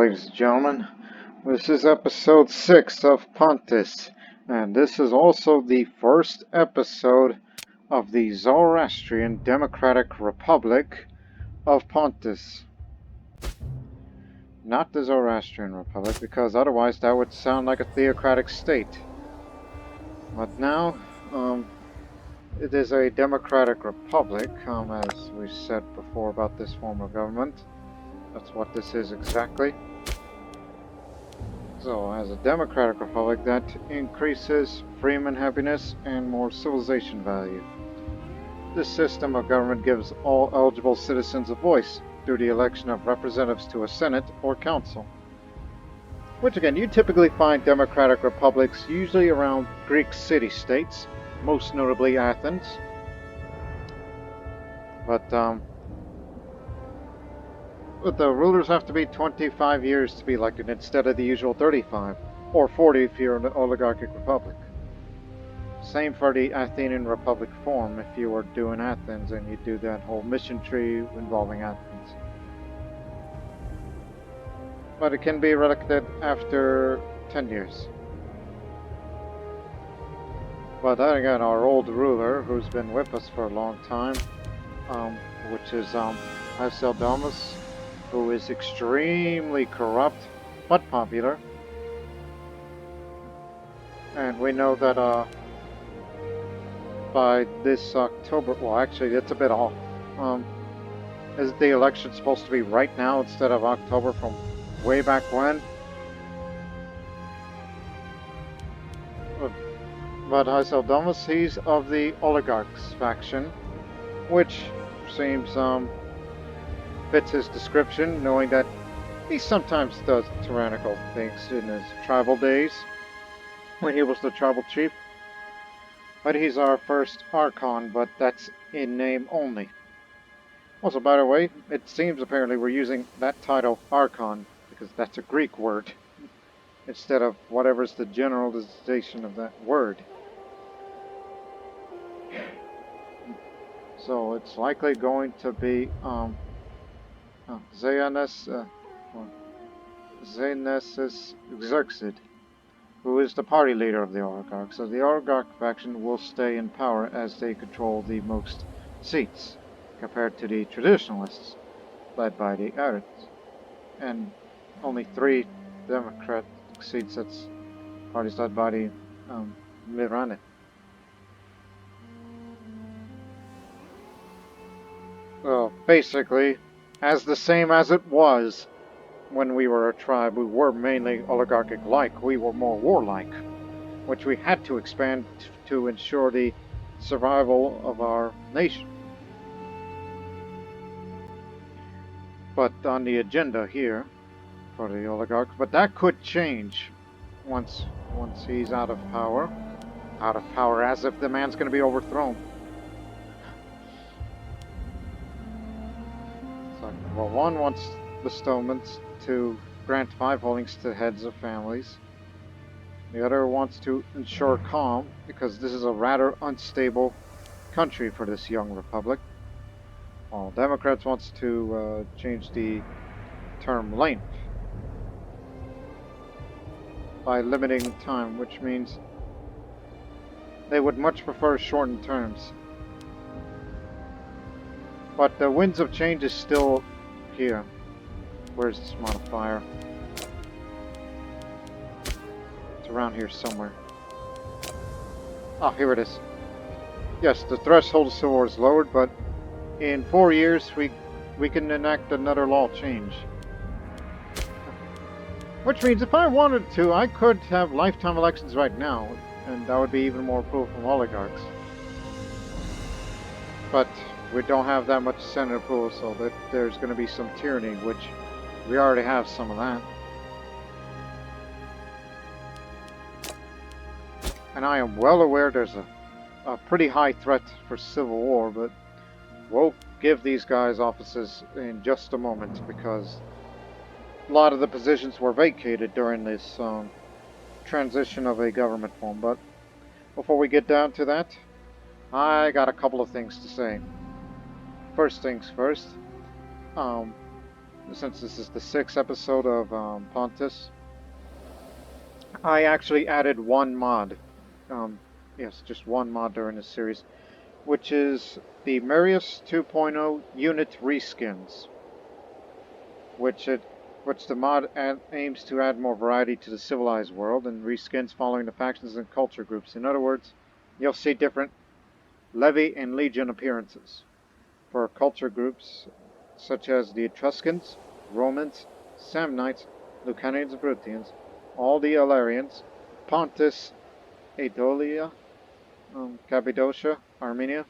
ladies and gentlemen. This is episode 6 of Pontus, and this is also the first episode of the Zoroastrian Democratic Republic of Pontus. Not the Zoroastrian Republic, because otherwise that would sound like a theocratic state. But now, it is a democratic republic, as we said before about this form of government. That's what this is exactly. So, as a democratic republic, that increases freedom, happiness, and more civilization value. This system of government gives all eligible citizens a voice through the election of representatives to a senate or council. Which again, you typically find democratic republics usually around Greek city-states, most notably Athens. But the rulers have to be 25 years to be elected instead of the usual 35, or 40 if you're an oligarchic republic. Same for the Athenian Republic form if you were doing Athens and you do that whole mission tree involving Athens. But it can be elected after 10 years. But then again, our old ruler, who's been with us for a long time, which is Domus, who is extremely corrupt, but popular. And we know that by this October, well actually it's a bit off, is the election supposed to be right now instead of October from way back when? But Domus, he's of the oligarchs faction, which seems fits his description, knowing that he sometimes does tyrannical things in his tribal days, when he was the tribal chief. But he's our first Archon, but that's in name only. Also, by the way, it seems apparently we're using that title, Archon, because that's a Greek word, instead of whatever's the generalization of that word. So it's likely going to be Zenesis Xerxes, who is the party leader of the oligarchs. So the oligarch faction will stay in power as they control the most seats, compared to the traditionalists, led by the Arabs. And only 3 Democratic seats, that's parties led by the Mirane. So basically, as the same as it was when we were a tribe, we were mainly oligarchic-like. We were more warlike, which we had to expand to ensure the survival of our nation. But on the agenda here for the oligarch, but that could change once he's out of power. Out of power, as if the man's going to be overthrown. Well, one wants bestowments to grant 5 holdings to heads of families. The other wants to ensure calm, because this is a rather unstable country for this young republic. While Democrats wants to change the term length by limiting time, which means they would much prefer shortened terms. But the winds of change is still here. Where's this modifier? It's around here somewhere. Ah, here it is. Yes, the threshold of civil war is lowered, but in 4 years we can enact another law change. Which means if I wanted to, I could have lifetime elections right now, and that would be even more approval from oligarchs. But we don't have that much Senate approval, so that there's going to be some tyranny, which we already have some of that. And I am well aware there's a pretty high threat for civil war, but we'll give these guys offices in just a moment, because a lot of the positions were vacated during this transition of a government form. But before we get down to that, I got a couple of things to say. First things first, since this is the 6th episode of Pontus, I actually added one mod. Yes, just one mod during this series, which is the Marius 2.0 unit reskins, which the mod aims to add more variety to the civilized world and reskins following the factions and culture groups. In other words, you'll see different levy and legion appearances for culture groups such as the Etruscans, Romans, Samnites, Lucanians and Bruttians, all the Illyrians, Pontus, Aetolia, Cappadocia, Armenia,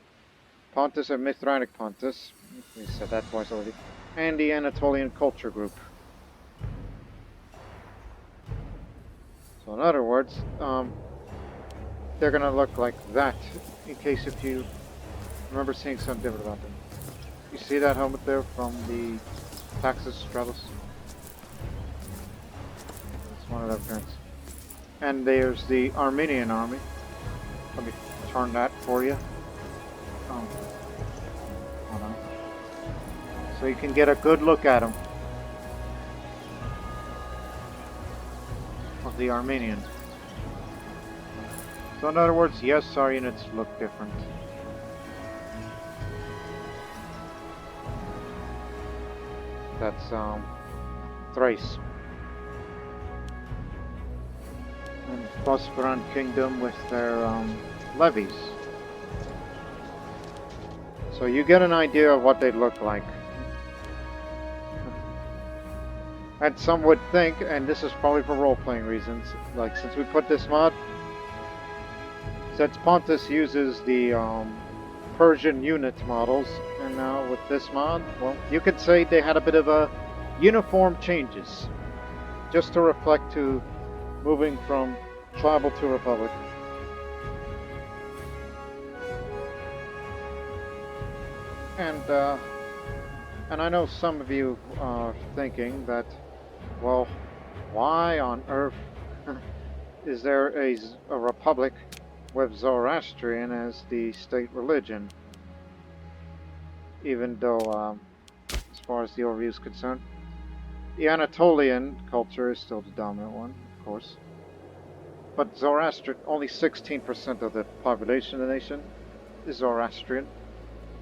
Pontus and Mithratic Pontus, we said that twice already, and the Anatolian culture group. So in other words, they're going to look like that, in case if you remember seeing something different about them. You see that helmet there from the Taxus Stratus? That's one of their appearance. And there's the Armenian Army. Let me turn that for you. Hold on. So you can get a good look at them. Of the Armenian. So in other words, yes, our units look different. That's Thrace. And Bosporan Kingdom with their levies. So you get an idea of what they look like. And some would think, and this is probably for role-playing reasons, like since we put this mod, since Pontus uses the Persian unit models, and now with this mod, well, you could say they had a bit of a uniform changes, just to reflect to moving from tribal to republic. And I know some of you are thinking that, well, why on earth is there a republic with Zoroastrian as the state religion? Even though, as far as the overview is concerned, the Anatolian culture is still the dominant one, of course. But Zoroastrian, only 16% of the population of the nation is Zoroastrian.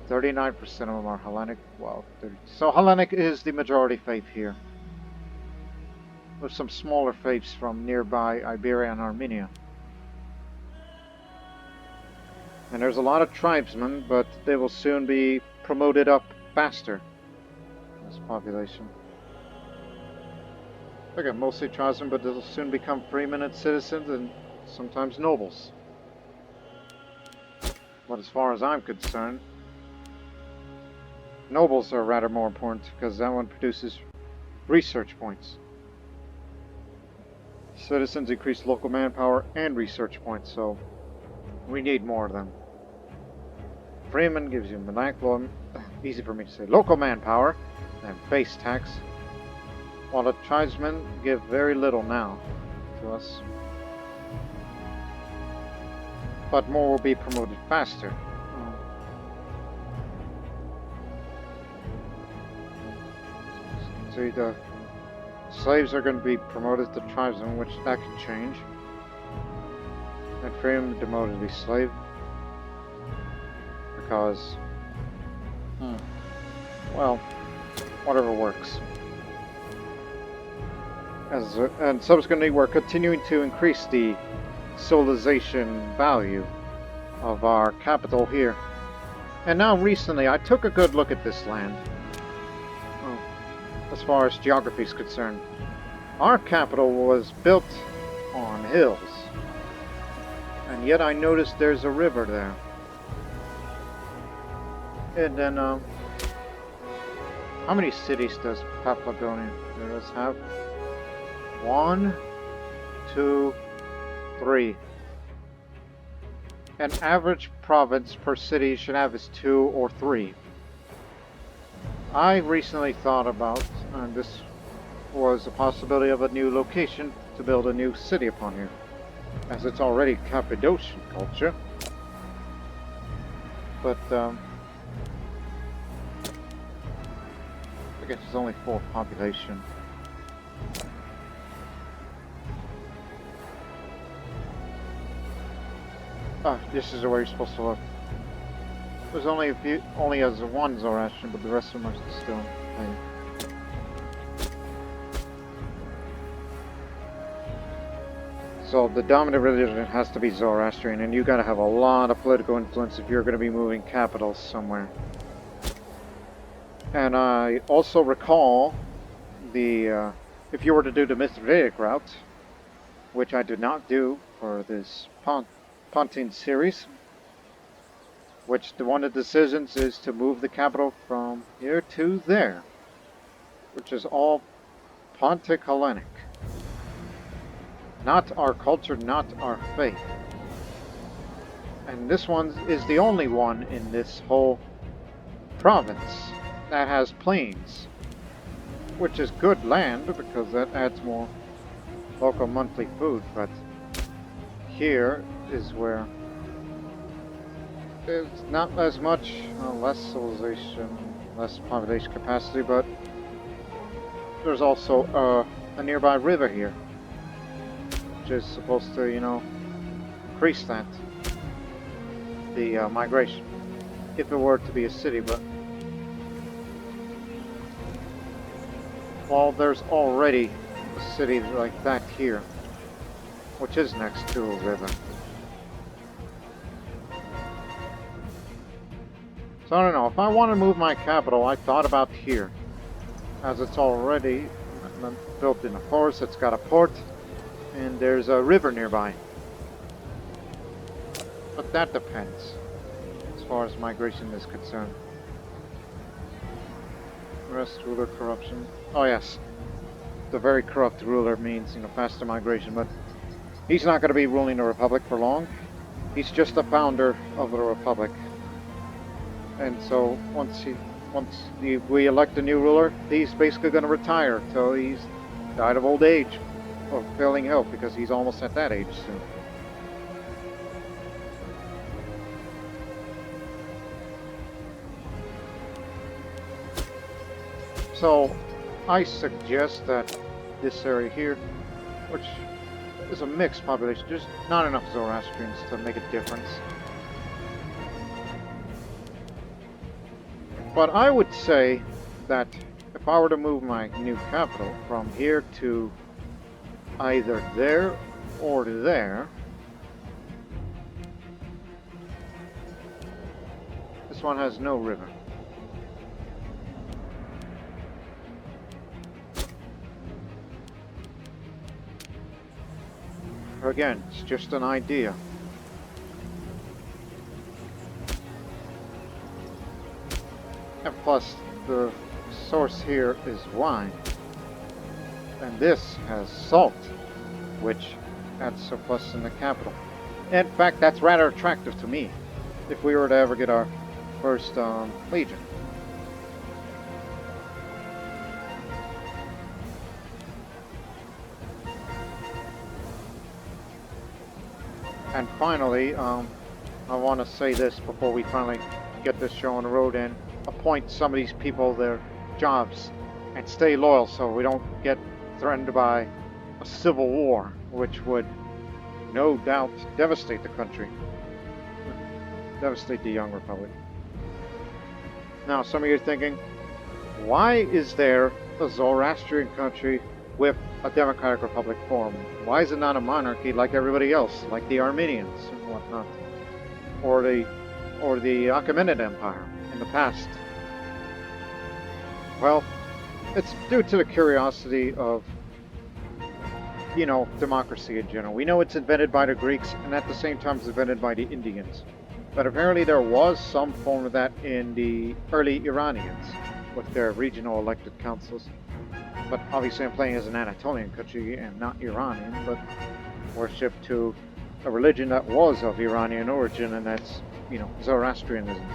39% of them are Hellenic. Well, so Hellenic is the majority faith here, with some smaller faiths from nearby Iberia and Armenia. And there's a lot of tribesmen, but they will soon be promoted up faster in this population. Look at mostly tribesmen, but they'll soon become preeminent citizens and sometimes nobles. But as far as I'm concerned, nobles are rather more important because that one produces research points. Citizens increase local manpower and research points, so we need more of them. Freeman gives you monopoly, easy for me to say, local manpower and base tax, while the tribesmen give very little now to us. But more will be promoted faster. See, the slaves are going to be promoted to tribesmen, which that can change. And freedom demoted to be slave. Because, well, whatever works. And subsequently, we're continuing to increase the civilization value of our capital here. And now recently, I took a good look at this land. As far as geography is concerned, our capital was built on hills, and yet I noticed there's a river there. And then, how many cities does Paphlagonia have? 1, 2, 3. An average province per city should have is 2 or 3. I recently thought about, and this was a possibility of a new location to build a new city upon here, as it's already Cappadocian culture. But I guess there's only 4 population. Ah, this is where you're supposed to look. There's only a few, only has one Zoroastrian, but the rest of them are still playing. So the dominant religion has to be Zoroastrian, and you gotta have a lot of political influence if you're gonna be moving capitals somewhere. And I also recall the, if you were to do the Mithridatic route, which I did not do for this Pontine series, which one of the decisions is to move the capital from here to there, which is all Pontic Hellenic. Not our culture, not our faith. And this one is the only one in this whole province that has plains, which is good land because that adds more local monthly food, but here is where it's not as much, less civilization, less population capacity, but there's also a nearby river here, which is supposed to, you know, increase that, the migration, if it were to be a city, but well, there's already a city like that here, which is next to a river. So I don't know, if I want to move my capital, I thought about here, as it's already built in a forest, it's got a port, and there's a river nearby. But that depends, as far as migration is concerned. Rest ruler corruption. Oh yes, the very corrupt ruler means, you know, faster migration, but he's not going to be ruling the republic for long. He's just the founder of the republic. And so once we elect a new ruler, he's basically going to retire till he's died of old age, of failing health, because he's almost at that age soon. So I suggest that this area here, which is a mixed population, there's not enough Zoroastrians to make a difference. But I would say that if I were to move my new capital from here to either there or there, this one has no river. Again, it's just an idea. And plus, the source here is wine. And this has salt, which adds surplus in the capital. In fact, that's rather attractive to me, if we were to ever get our first legion. And finally, I want to say this before we finally get this show on the road and appoint some of these people their jobs and stay loyal so we don't get threatened by a civil war, which would no doubt devastate the country, devastate the young republic. Now, some of you are thinking, why is there a Zoroastrian country with a democratic republic form? Why is it not a monarchy like everybody else, like the Armenians and whatnot, or the Achaemenid Empire in the past? Well, it's due to the curiosity of, you know, democracy in general. We know it's invented by the Greeks, and at the same time it's invented by the Indians. But apparently there was some form of that in the early Iranians, with their regional elected councils. But obviously I'm playing as an Anatolian country and not Iranian, but worship to a religion that was of Iranian origin, and that's, you know, Zoroastrianism.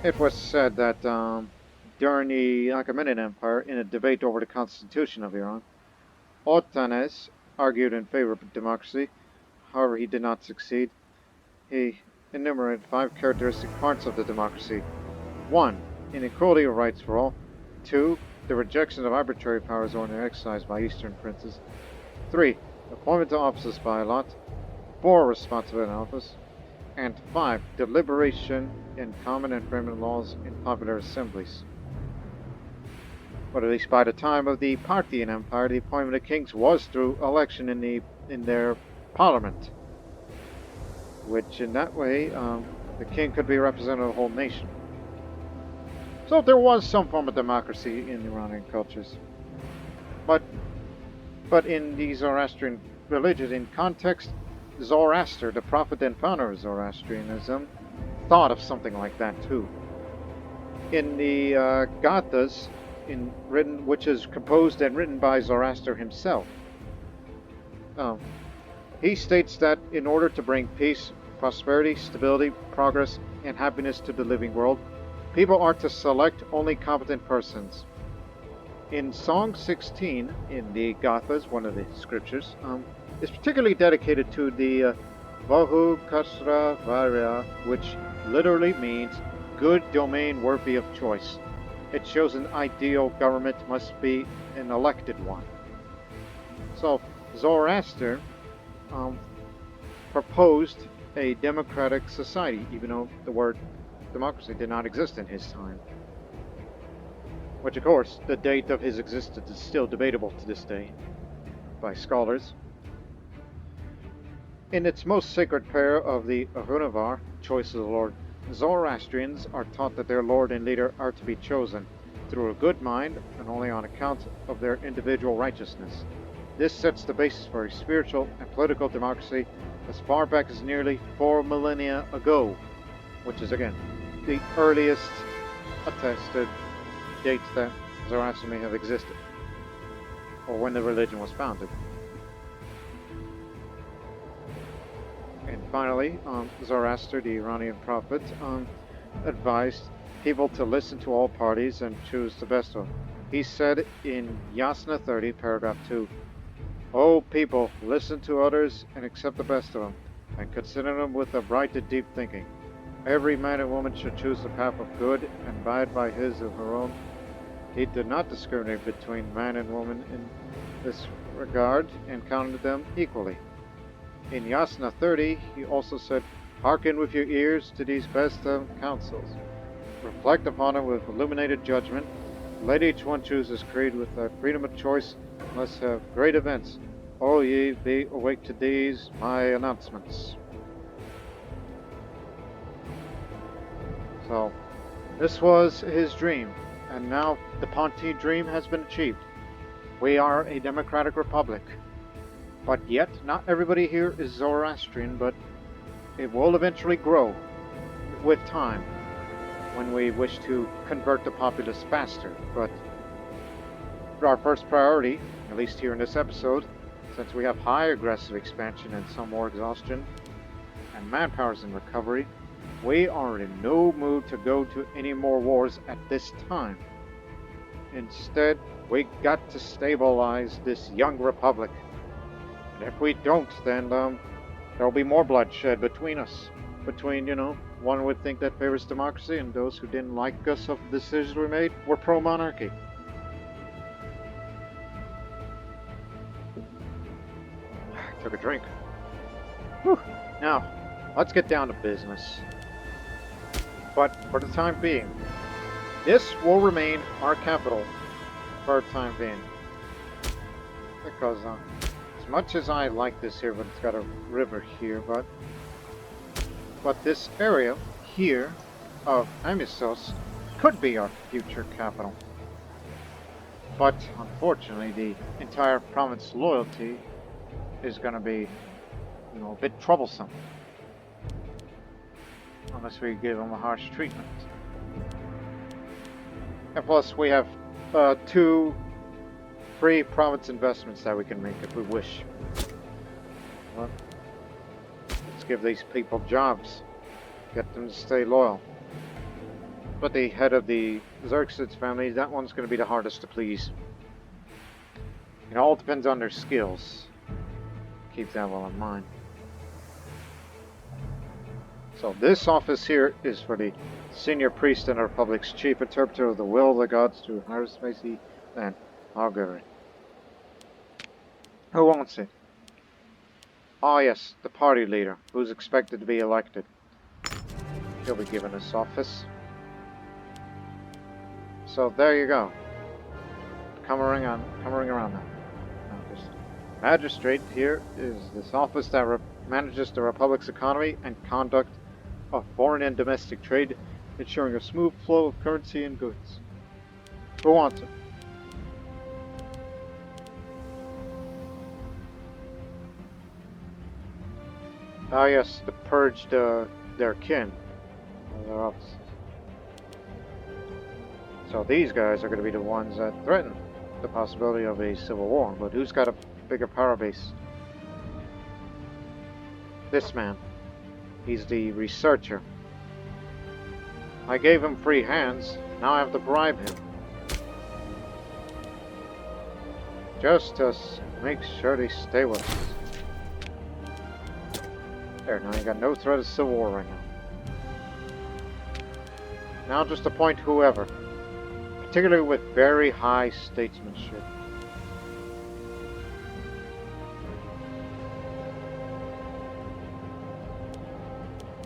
It was said that during the Achaemenid Empire, in a debate over the constitution of Iran, Otanes argued in favor of democracy. However, he did not succeed. He enumerated 5 characteristic parts of the democracy, 1. Inequality of rights for all. 2. The rejection of arbitrary powers or their exercise by Eastern princes. 3. Appointment to offices by lot. 4. Responsibility in office. And 5. Deliberation in common and permanent laws in popular assemblies. But at least by the time of the Parthian Empire, the appointment of kings was through election in their parliament, which in that way the king could be representative of the whole nation. So there was some form of democracy in Iranian cultures, but in the Zoroastrian religion, in context, Zoroaster, the prophet and founder of Zoroastrianism, thought of something like that too. In the Gathas, which is composed and written by Zoroaster himself, he states that in order to bring peace, prosperity, stability, progress, and happiness to the living world, people are to select only competent persons. In Song 16 in the Gathas, one of the scriptures, is particularly dedicated to the Vahu Kasra Varya, which literally means good domain worthy of choice. It shows an ideal government must be an elected one. So Zoroaster proposed a democratic society, even though the word democracy did not exist in his time. Which, of course, the date of his existence is still debatable to this day by scholars. In its most sacred prayer of the Ahunavar, choice of the Lord, Zoroastrians are taught that their lord and leader are to be chosen through a good mind and only on account of their individual righteousness. This sets the basis for a spiritual and political democracy as far back as nearly 4 millennia ago, which is, again, the earliest attested dates that Zoroaster may have existed, or when the religion was founded. And finally, Zoroaster, the Iranian prophet, advised people to listen to all parties and choose the best of them. He said in Yasna 30, paragraph 2, "O people, listen to others and accept the best of them, and consider them with a bright and deep thinking. Every man and woman should choose the path of good and abide by his or her own." He did not discriminate between man and woman in this regard and counted them equally. In Yasna 30, he also said, "Hearken with your ears to these best counsels. Reflect upon them with illuminated judgment. Let each one choose his creed with that freedom of choice. Let's have great events. O ye, be awake to these my announcements." So, this was his dream, and now the Pontine dream has been achieved. We are a democratic republic. But yet, not everybody here is Zoroastrian, but it will eventually grow with time when we wish to convert the populace faster. But our first priority, at least here in this episode, since we have high aggressive expansion and some more exhaustion, and manpower's in recovery, we are in no mood to go to any more wars at this time. Instead, we got to stabilize this young republic. And if we don't, then there'll be more bloodshed between us. Between, one would think that favors democracy, and those who didn't like us of the decisions we made were pro-monarchy. Took a drink. Whew. Now, let's get down to business. But for the time being, this will remain our capital for the time being. Because as much as I like this here, but it's got a river here, but this area here of Amisos could be our future capital. But unfortunately, the entire province's loyalty is going to be, a bit troublesome. Unless we give them a harsh treatment. And plus, we have 2 free province investments that we can make if we wish. Well, let's give these people jobs. Get them to stay loyal. But the head of the Xerxes family, that one's going to be the hardest to please. It all depends on their skills. Keep that well in mind. So this office here is for the senior priest and the Republic's chief interpreter of the will of the gods through Harris Macy and Augury. Who wants it? Ah yes, the party leader, who's expected to be elected. He'll be given this office. So there you go. Come around now. Now this magistrate here is this office that manages the Republic's economy and conduct of foreign and domestic trade, ensuring a smooth flow of currency and goods. Who wants it? Ah yes, to purge their kin. Their offices. So these guys are going to be the ones that threaten the possibility of a civil war. But who's got a bigger power base? This man. He's the researcher. I gave him free hands. Now I have to bribe him. Just to make sure they stay with us. There, now you got no threat of civil war right now. Now just appoint whoever. Particularly with very high statesmanship.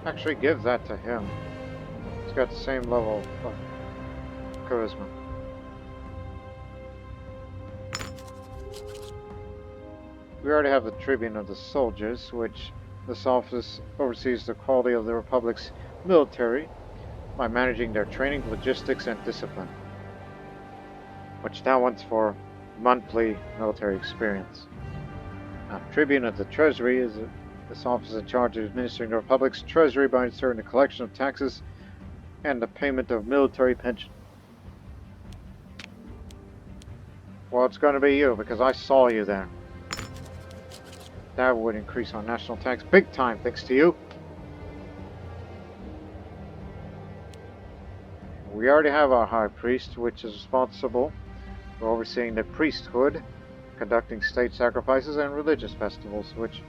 Actually give that to him. He's got the same level of charisma. We already have the Tribune of the Soldiers, which this office oversees the quality of the Republic's military by managing their training, logistics, and discipline. Which that one's for monthly military experience. Now, Tribune of the Treasury is this office in charge of administering the Republic's treasury by ensuring the collection of taxes and the payment of military pension. Well, it's going to be you, because I saw you there. That would increase our national tax big time, thanks to you. We already have our high priest, which is responsible for overseeing the priesthood, conducting state sacrifices and religious festivals, which,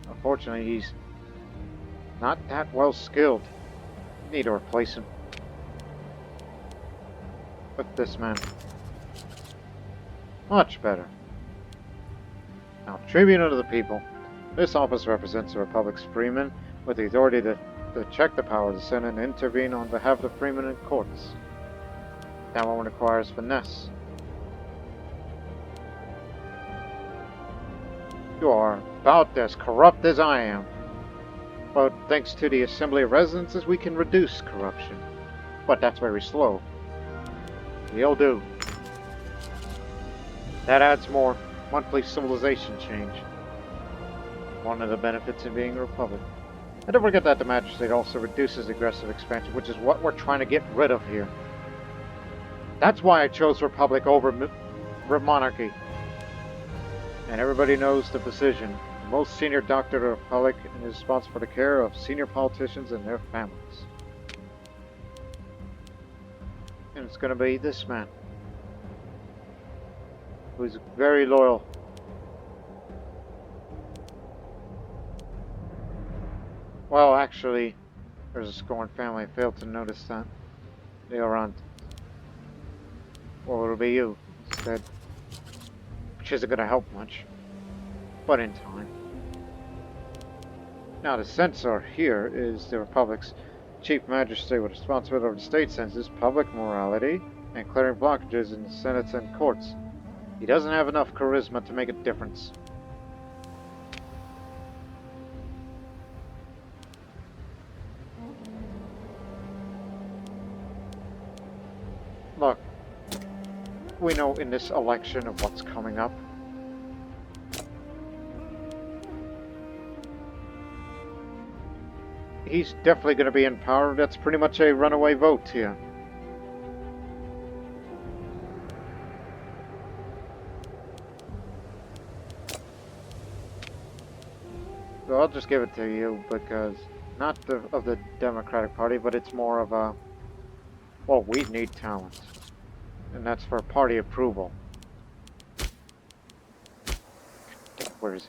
unfortunately, he's not that well skilled. We need to replace him. But this man, much better. Now, Tribune of the People. This office represents the Republic's freemen with the authority to check the power of the Senate and intervene on behalf of the freemen in courts. That one requires finesse. You are about as corrupt as I am. But thanks to the Assembly of Residences, we can reduce corruption. But that's very slow. You'll do. That adds more monthly civilization change. One of the benefits of being a republic. And don't forget that the magistrate also reduces aggressive expansion, which is what we're trying to get rid of here. That's why I chose republic over monarchy. And everybody knows the position. The most senior doctor of the republic and is responsible for the care of senior politicians and their families. And it's going to be this man, who's very loyal. Well, actually, there's a scorned family. I failed to notice that. They aren't. Well, it'll be you instead. Which isn't going to help much. But in time. Now, the censor here is the Republic's chief magistrate with responsibility over the state census, public morality, and clearing blockages in the senates and courts. He doesn't have enough charisma to make a difference. Look, we know in this election of what's coming up. He's definitely going to be in power. That's pretty much a runaway vote here. So I'll just give it to you because not of the Democratic Party, but it's more of a, well, we need talent. And that's for party approval. Where is it?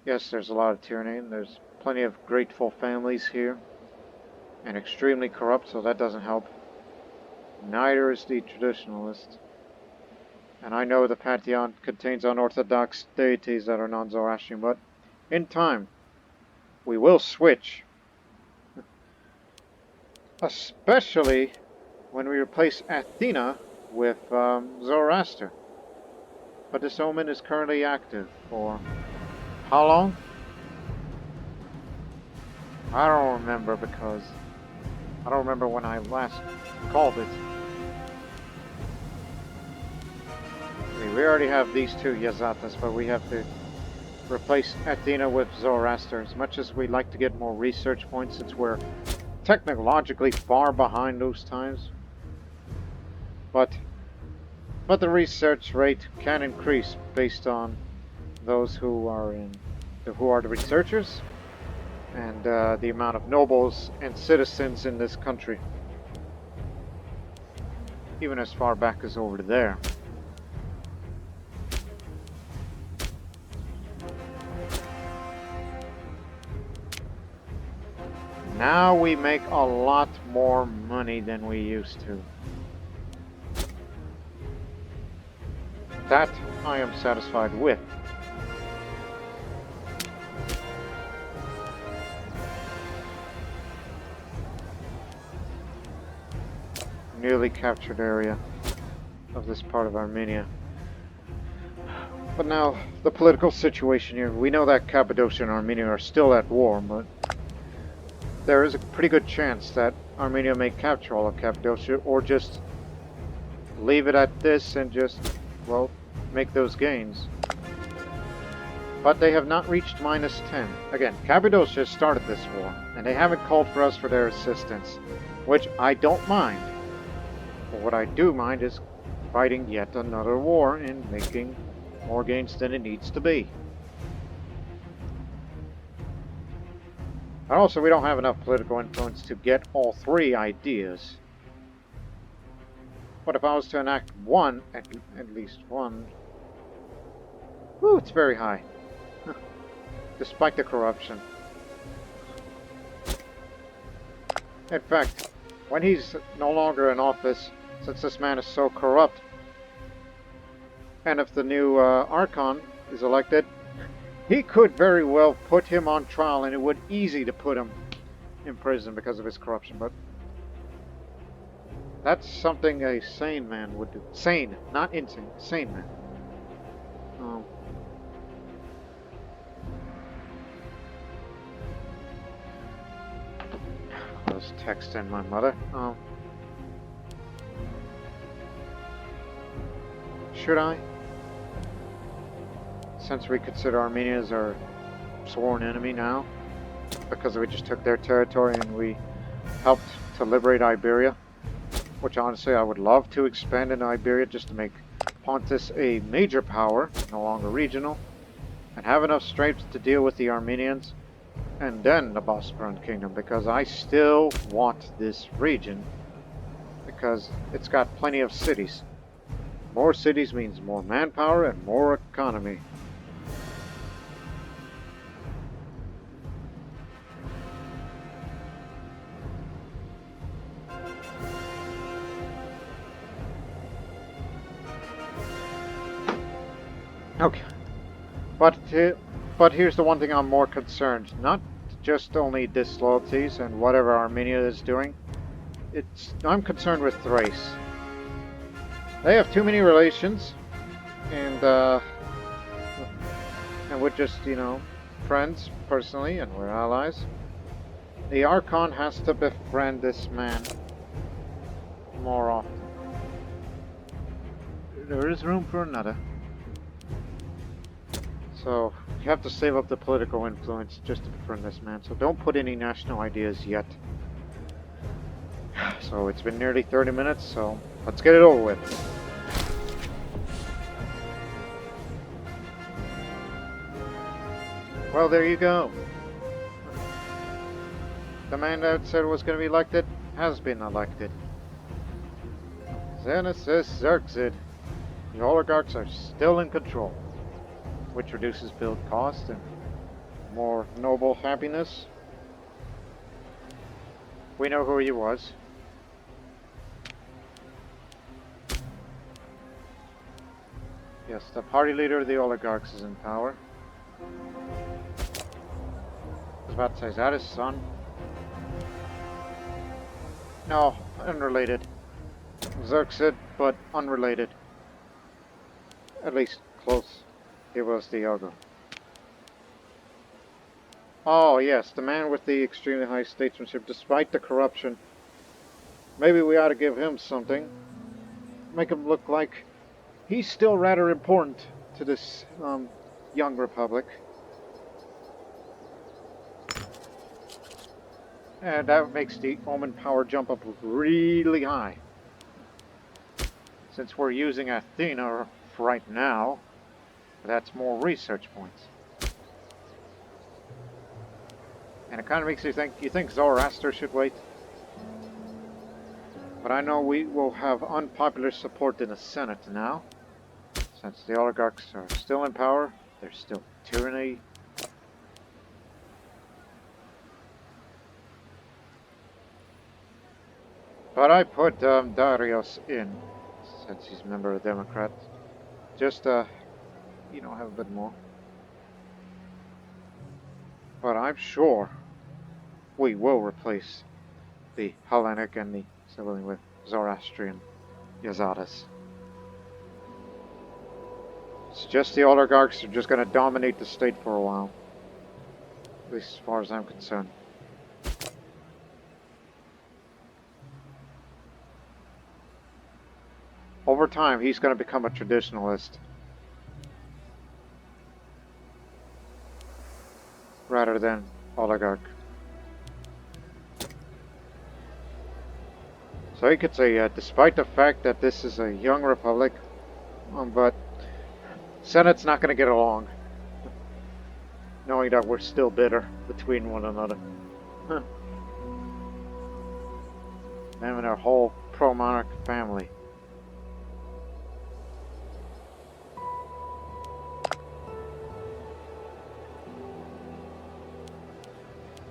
Yes, there's a lot of tyranny, and there's plenty of grateful families here, and extremely corrupt, so that doesn't help. Neither is the traditionalist. And I know the pantheon contains unorthodox deities that are non-Zoroastrian, but in time, we will switch. Especially when we replace Athena with Zoroaster. But this omen is currently active for how long? I don't remember, because I don't remember when I last called it. We already have these two Yazatas, but we have to replace Athena with Zoroaster. As much as we'd like to get more research points, since we're technologically far behind those times. But the research rate can increase based on those who are the researchers, and the amount of nobles and citizens in this country, even as far back as over there. Now we make a lot more money than we used to. That I am satisfied with. Newly captured area of this part of Armenia. But now, the political situation here. We know that Cappadocia and Armenia are still at war, but there is a pretty good chance that Armenia may capture all of Cappadocia, or just leave it at this and just, well, make those gains. But they have not reached -10. Again, Cappadocia started this war, and they haven't called for us for their assistance, which I don't mind. But what I do mind is fighting yet another war and making more gains than it needs to be. And also, we don't have enough political influence to get all three ideas. But if I was to enact one, at least one... Whew, it's very high. Despite the corruption. In fact, when he's no longer in office, since this man is so corrupt, and if the new Archon is elected, he could very well put him on trial, and it would be easy to put him in prison because of his corruption, but that's something a sane man would do. Sane, not insane. Sane man. I was texting my mother. Should I? Since we consider Armenia as our sworn enemy now, because we just took their territory and we helped to liberate Iberia, which honestly I would love to expand in Iberia just to make Pontus a major power, no longer regional, and have enough strength to deal with the Armenians, and then the Bosporan Kingdom, because I still want this region, because it's got plenty of cities. More cities means more manpower and more economy. Okay, but here's the one thing I'm more concerned. Not just only disloyalties and whatever Armenia is doing. I'm concerned with Thrace. They have too many relations, and we're just, friends personally, and we're allies. The Archon has to befriend this man more often. There is room for another. So, you have to save up the political influence just to befriend this man, so don't put any national ideas yet. So, it's been nearly 30 minutes, so let's get it over with. Well, there you go. The man that said was going to be elected has been elected. Xenesis Xerxid. The oligarchs are still in control, which reduces build cost and more noble happiness. We know who he was. Yes, the party leader of the oligarchs is in power. I was about to say, is that his son? No, unrelated. Xerxes, but unrelated. At least close. He was the younger. Oh yes, the man with the extremely high statesmanship despite the corruption. Maybe we ought to give him something. Make him look like he's still rather important to this young republic. And that makes the Omen power jump up really high. Since we're using Athena for right now, that's more research points. And it kind of makes you think Zoroaster should wait? But I know we will have unpopular support in the Senate now. Since the oligarchs are still in power, there's still tyranny. But I put Darius in, since he's a member of the Democrats. Just, have a bit more. But I'm sure we will replace the Hellenic and the civilian with Zoroastrian Yazatas. It's just the oligarchs are just going to dominate the state for a while. At least as far as I'm concerned. Over time, he's going to become a traditionalist. Rather than oligarch. So you could say, despite the fact that this is a young republic, but Senate's not going to get along. Knowing that we're still bitter between one another. Them and our whole pro-monarch family.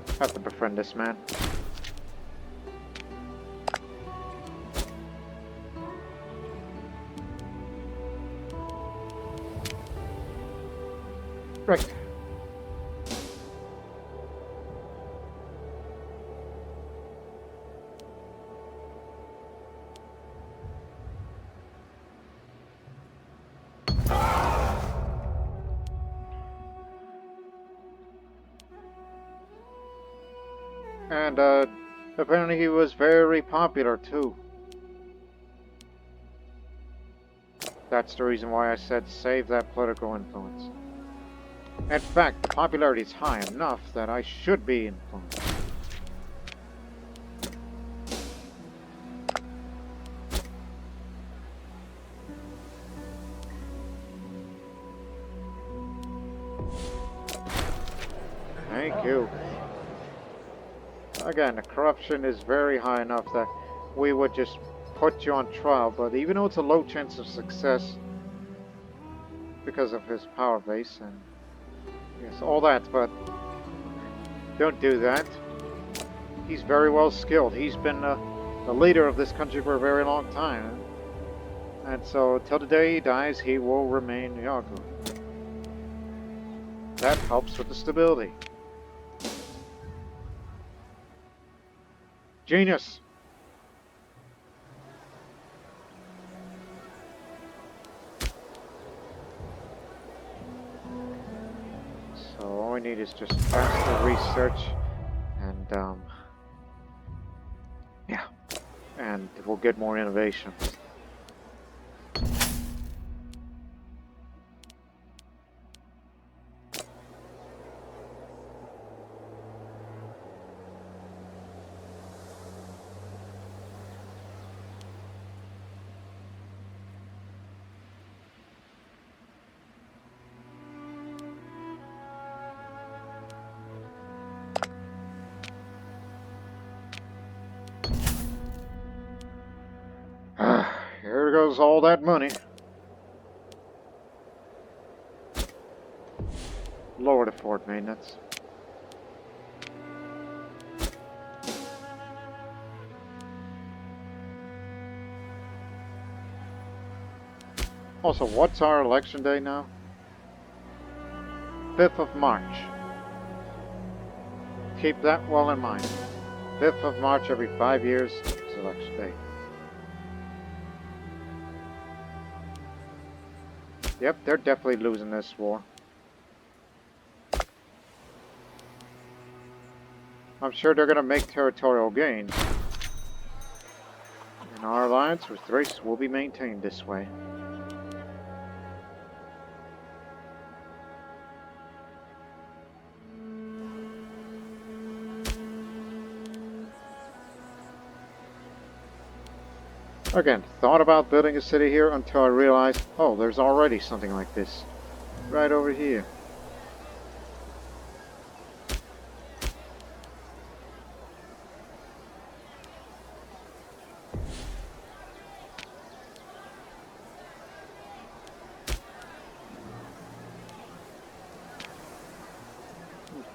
I have to befriend this man. Right. And apparently he was very popular too. That's the reason why I said save that political influence. In fact, the popularity is high enough that I should be influenced. Thank you. Again, the corruption is very high enough that we would just put you on trial, but even though it's a low chance of success because of his power base and yes, all that, but don't do that. He's very well skilled. He's been the leader of this country for a very long time. And so, till the day he dies, he will remain Yaku. That helps with the stability. Genius! So all we need is just faster research and yeah, and we'll get more innovation. Here goes all that money. Lower the fort maintenance. Also, what's our election day now? 5th of March. Keep that well in mind. 5th of March every 5 years is election day. Yep, they're definitely losing this war. I'm sure they're going to make territorial gains. And our alliance with Thrace will be maintained this way. Again, thought about building a city here until I realized, oh, there's already something like this. Right over here.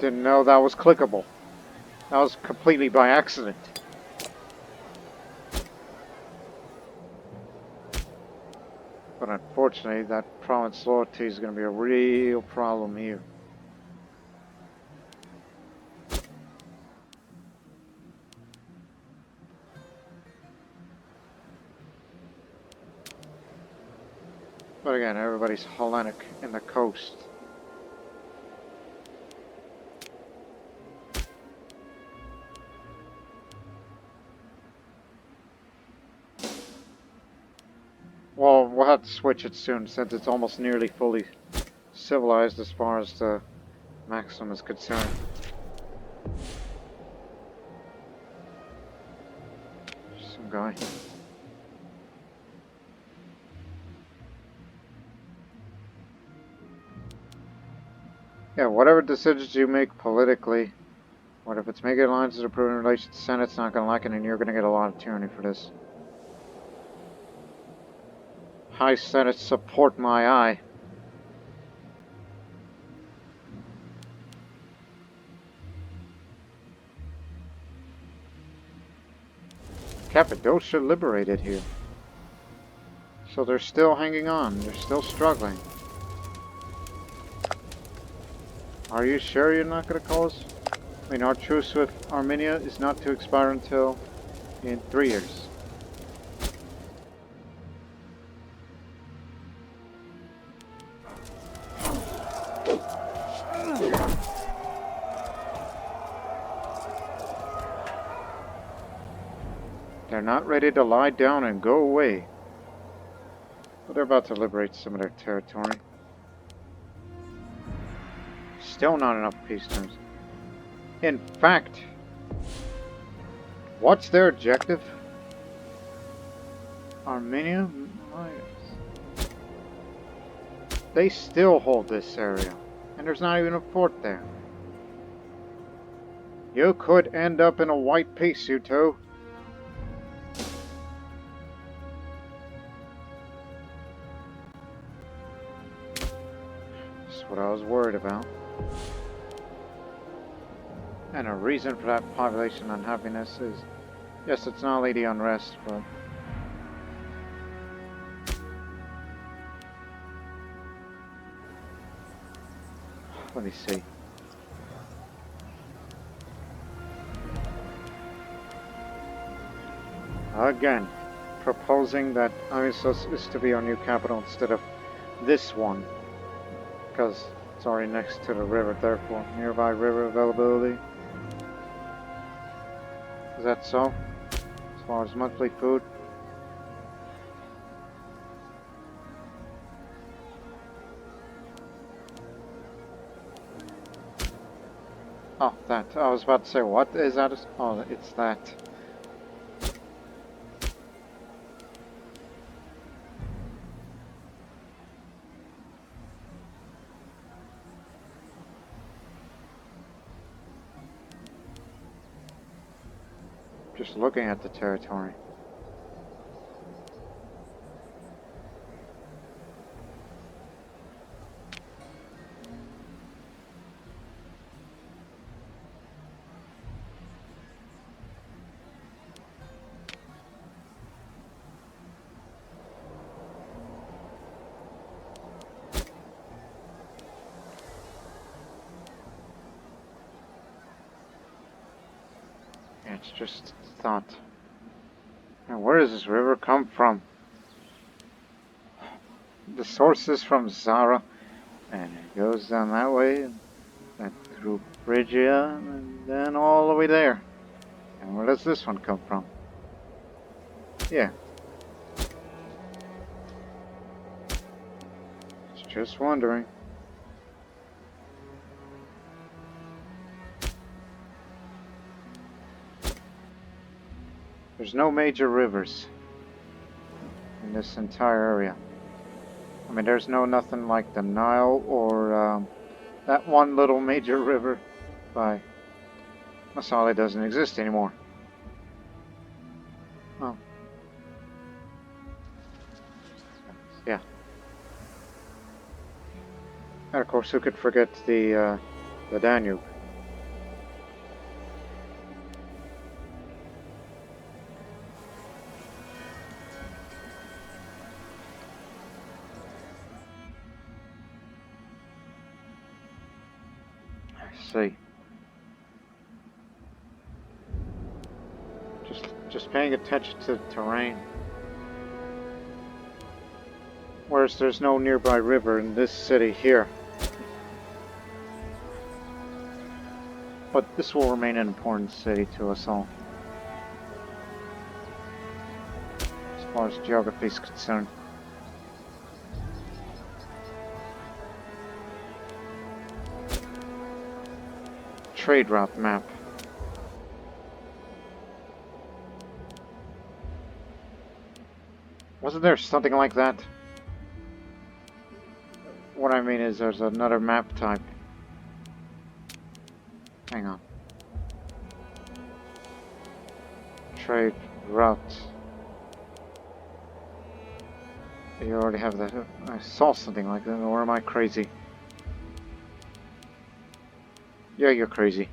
Didn't know that was clickable. That was completely by accident. But unfortunately, that province loyalty is going to be a real problem here. But again, everybody's Hellenic in the coast. Well, we'll have to switch it soon since it's almost nearly fully civilized as far as the Maxim is concerned. Some guy. Yeah, whatever decisions you make politically, what if it's making alliances or improving relations, the Senate's not going to like it and you're going to get a lot of tyranny for this. High Senate, support my eye. Cappadocia liberated here. So they're still hanging on. They're still struggling. Are you sure you're not going to call us? I mean, our truce with Armenia is not to expire until in 3 years. They're not ready to lie down and go away. But they're about to liberate some of their territory. Still not enough peace terms. In fact, what's their objective? Armenia? They still hold this area. And there's not even a fort there. You could end up in a white peace, you two. That's what I was worried about. And a reason for that population unhappiness is, yes, it's not only the unrest, but let me see. Again, proposing that Amisos is to be our new capital instead of this one, because it's already next to the river, therefore nearby river availability. Is that so? As far as monthly food? Oh, that. I was about to say, what is that? Oh, it's that. Just looking at the territory. It's just a thought. And where does this river come from? The source is from Zara, and it goes down that way, and through Phrygia, and then all the way there. And where does this one come from? Yeah. Just wondering. There's no major rivers in this entire area. I mean, there's nothing like the Nile or that one little major river by Masale doesn't exist anymore. Oh. Yeah. And of course, who could forget the Danube? See. Just paying attention to the terrain. Whereas there's no nearby river in this city here. But this will remain an important city to us all. As far as geography is concerned. Trade route map. Wasn't there something like that? What I mean is there's another map type. Hang on. Trade route. You already have that. I saw something like that, or am I crazy? Yeah, you're crazy.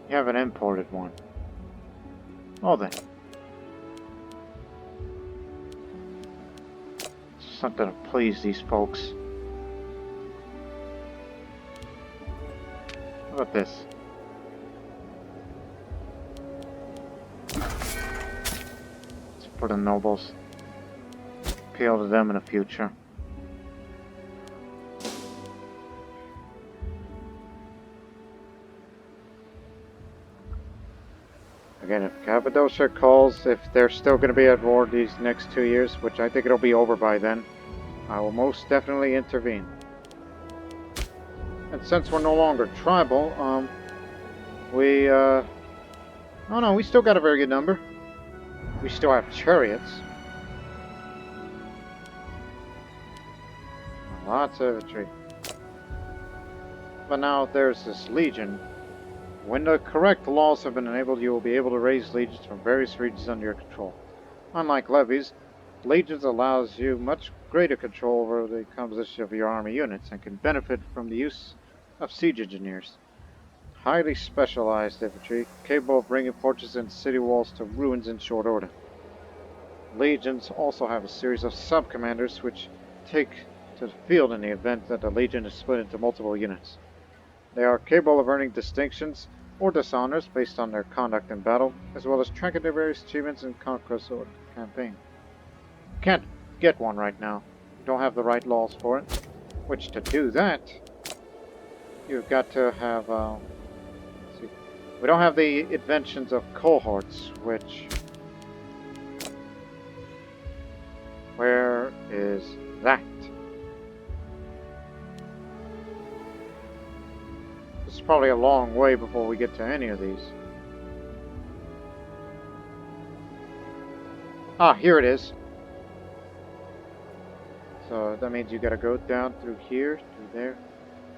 You have an imported one. Oh then. Something to please these folks. How about this? For the nobles. Appeal to them in the future. Again, if Cappadocia calls, if they're still going to be at war these next 2 years, which I think it'll be over by then, I will most definitely intervene. And since we're no longer tribal, oh no, we still got a very good number. We still have chariots. Lots of infantry. But now there's this legion. When the correct laws have been enabled, you will be able to raise legions from various regions under your control. Unlike levies, legions allows you much greater control over the composition of your army units and can benefit from the use of siege engineers. Highly specialized infantry, capable of bringing fortresses and city walls to ruins in short order. Legions also have a series of sub-commanders which take to the field in the event that the legion is split into multiple units. They are capable of earning distinctions or dishonors based on their conduct in battle, as well as tracking their various achievements in conquest or campaign. You can't get one right now. You don't have the right laws for it. Which, to do that, you've got to have, we don't have the inventions of cohorts, which... Where is that? It's probably a long way before we get to any of these. Ah, here it is. So that means you gotta go down through here, through there.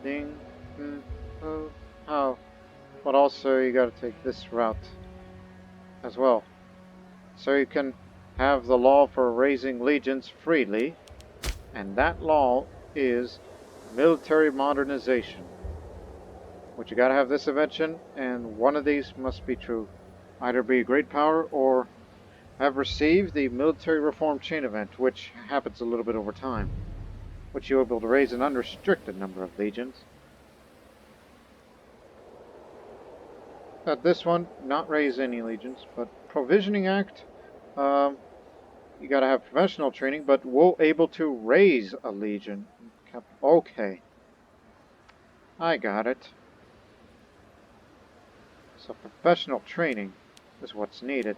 Ding, oh, oh. But also you gotta take this route as well. So you can have the law for raising legions freely, and that law is military modernization. Which you gotta have this invention, and one of these must be true. Either be a great power or have received the military reform chain event, which happens a little bit over time, which you're able to raise an unrestricted number of legions. This one, not raise any legions, but Provisioning Act, you gotta have professional training, but we're able to raise a legion. Okay. I got it. So professional training is what's needed.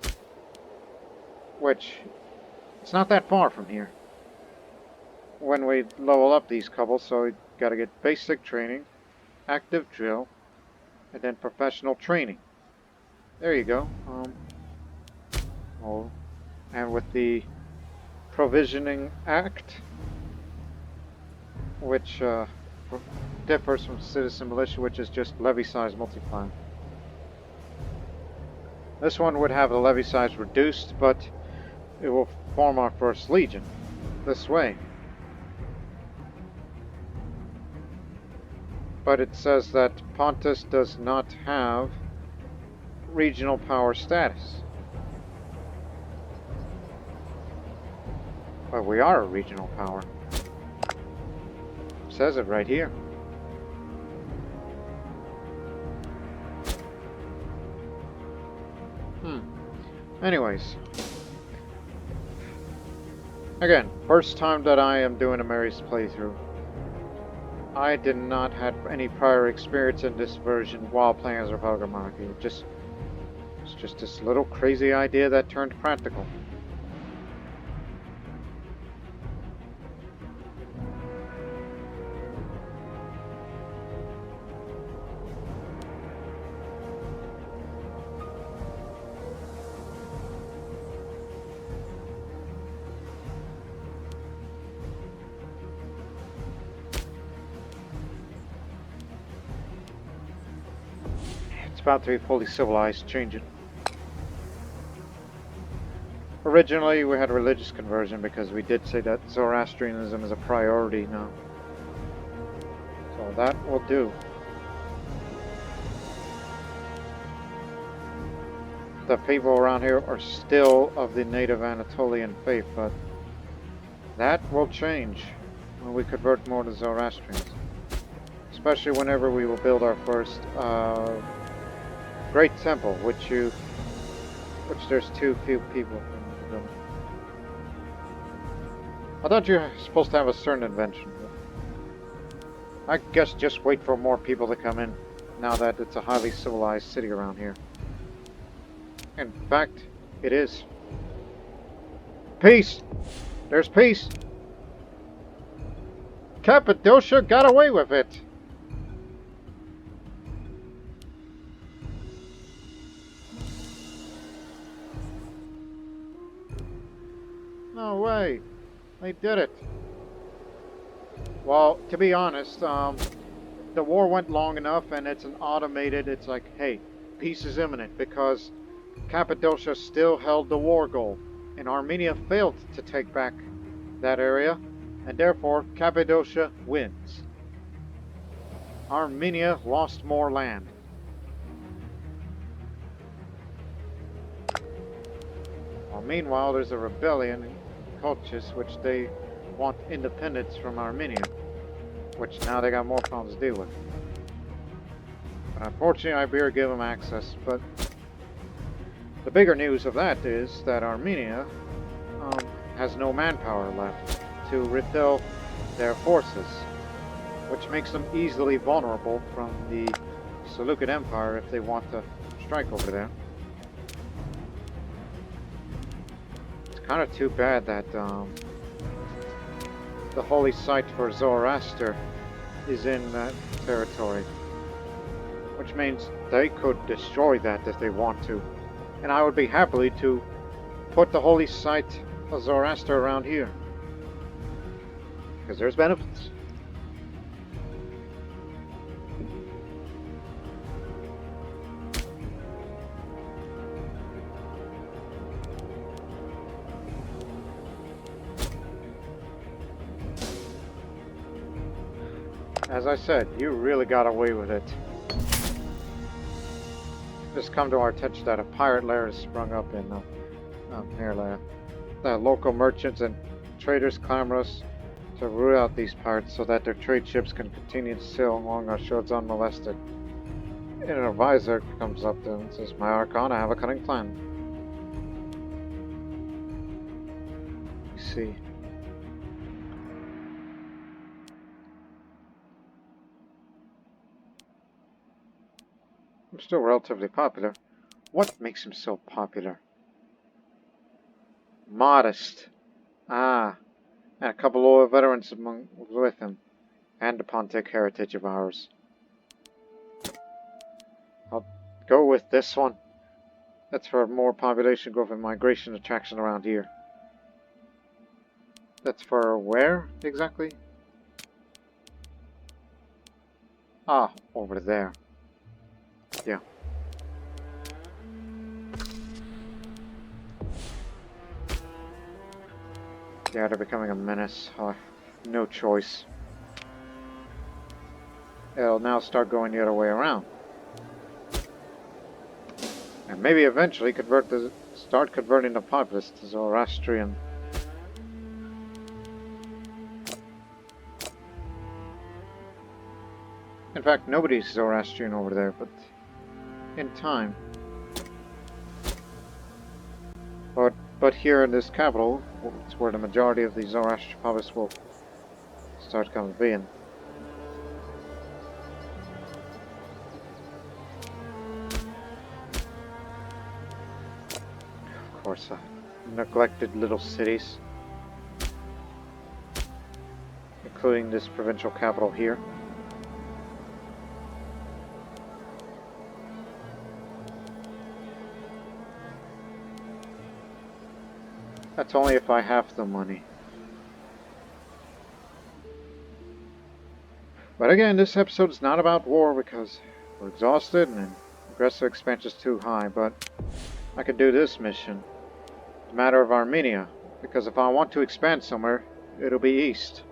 Which, it's not that far from here. When we level up these couples, so we gotta get basic training, active drill, and then professional training. There you go. And with the Provisioning Act, which differs from Citizen Militia, which is just levy size multiplier. This one would have the levy size reduced, but it will form our first legion this way. But it says that Pontus does not have regional power status. But we are a regional power. It says it right here. Anyways. Again, first time that I am doing a Mary's playthrough. I did not have any prior experience in this version while playing as Republic of Monarchy. It's just this little crazy idea that turned practical. It's about to be fully civilized, change it. Originally we had a religious conversion because we did say that Zoroastrianism is a priority now. So that will do. The people around here are still of the native Anatolian faith, but that will change when we convert more to Zoroastrians. Especially whenever we will build our first great temple, which there's too few people in the village. I thought you were supposed to have a certain invention. I guess just wait for more people to come in, now that it's a highly civilized city around here. In fact, it is. Peace! There's peace! Cappadocia got away with it! No way. They did it. Well, to be honest, the war went long enough and it's an automated, it's like, hey, peace is imminent because Cappadocia still held the war goal and Armenia failed to take back that area and therefore Cappadocia wins. Armenia lost more land. Well, meanwhile, there's a rebellion in Colchis, which they want independence from Armenia, which now they got more problems to deal with. But unfortunately, Iberia gave them access, but the bigger news of that is that Armenia has no manpower left to refill their forces, which makes them easily vulnerable from the Seleucid Empire if they want to strike over there. Kind of too bad that the holy site for Zoroaster is in that territory, which means they could destroy that if they want to, and I would be happy to put the holy site of Zoroaster around here because there's benefits. As I said, you really got away with it. Just come to our attention that a pirate lair has sprung up in Nearly. The local merchants and traders clamorous to root out these parts so that their trade ships can continue to sail along our shores unmolested. And an advisor comes up to him and says, "My Archon, I have a cunning plan." You see. I'm still relatively popular. What makes him so popular? Modest. Ah, and a couple loyal veterans with him, and the Pontic heritage of ours. I'll go with this one. That's for more population growth and migration attraction around here. That's for where, exactly? Ah, over there. Yeah. Yeah, they're becoming a menace. No choice. It'll now start going the other way around. And maybe eventually start converting the populace to Zoroastrian. In fact, nobody's Zoroastrian over there, but in time. But here in this capital, it's where the majority of the Zoroastrian populace will start coming being. Of course, neglected little cities, including this provincial capital here. That's only if I have the money. But again, this episode is not about war because we're exhausted and aggressive expansion is too high, but I could do this mission. The matter of Armenia, because if I want to expand somewhere, it'll be east.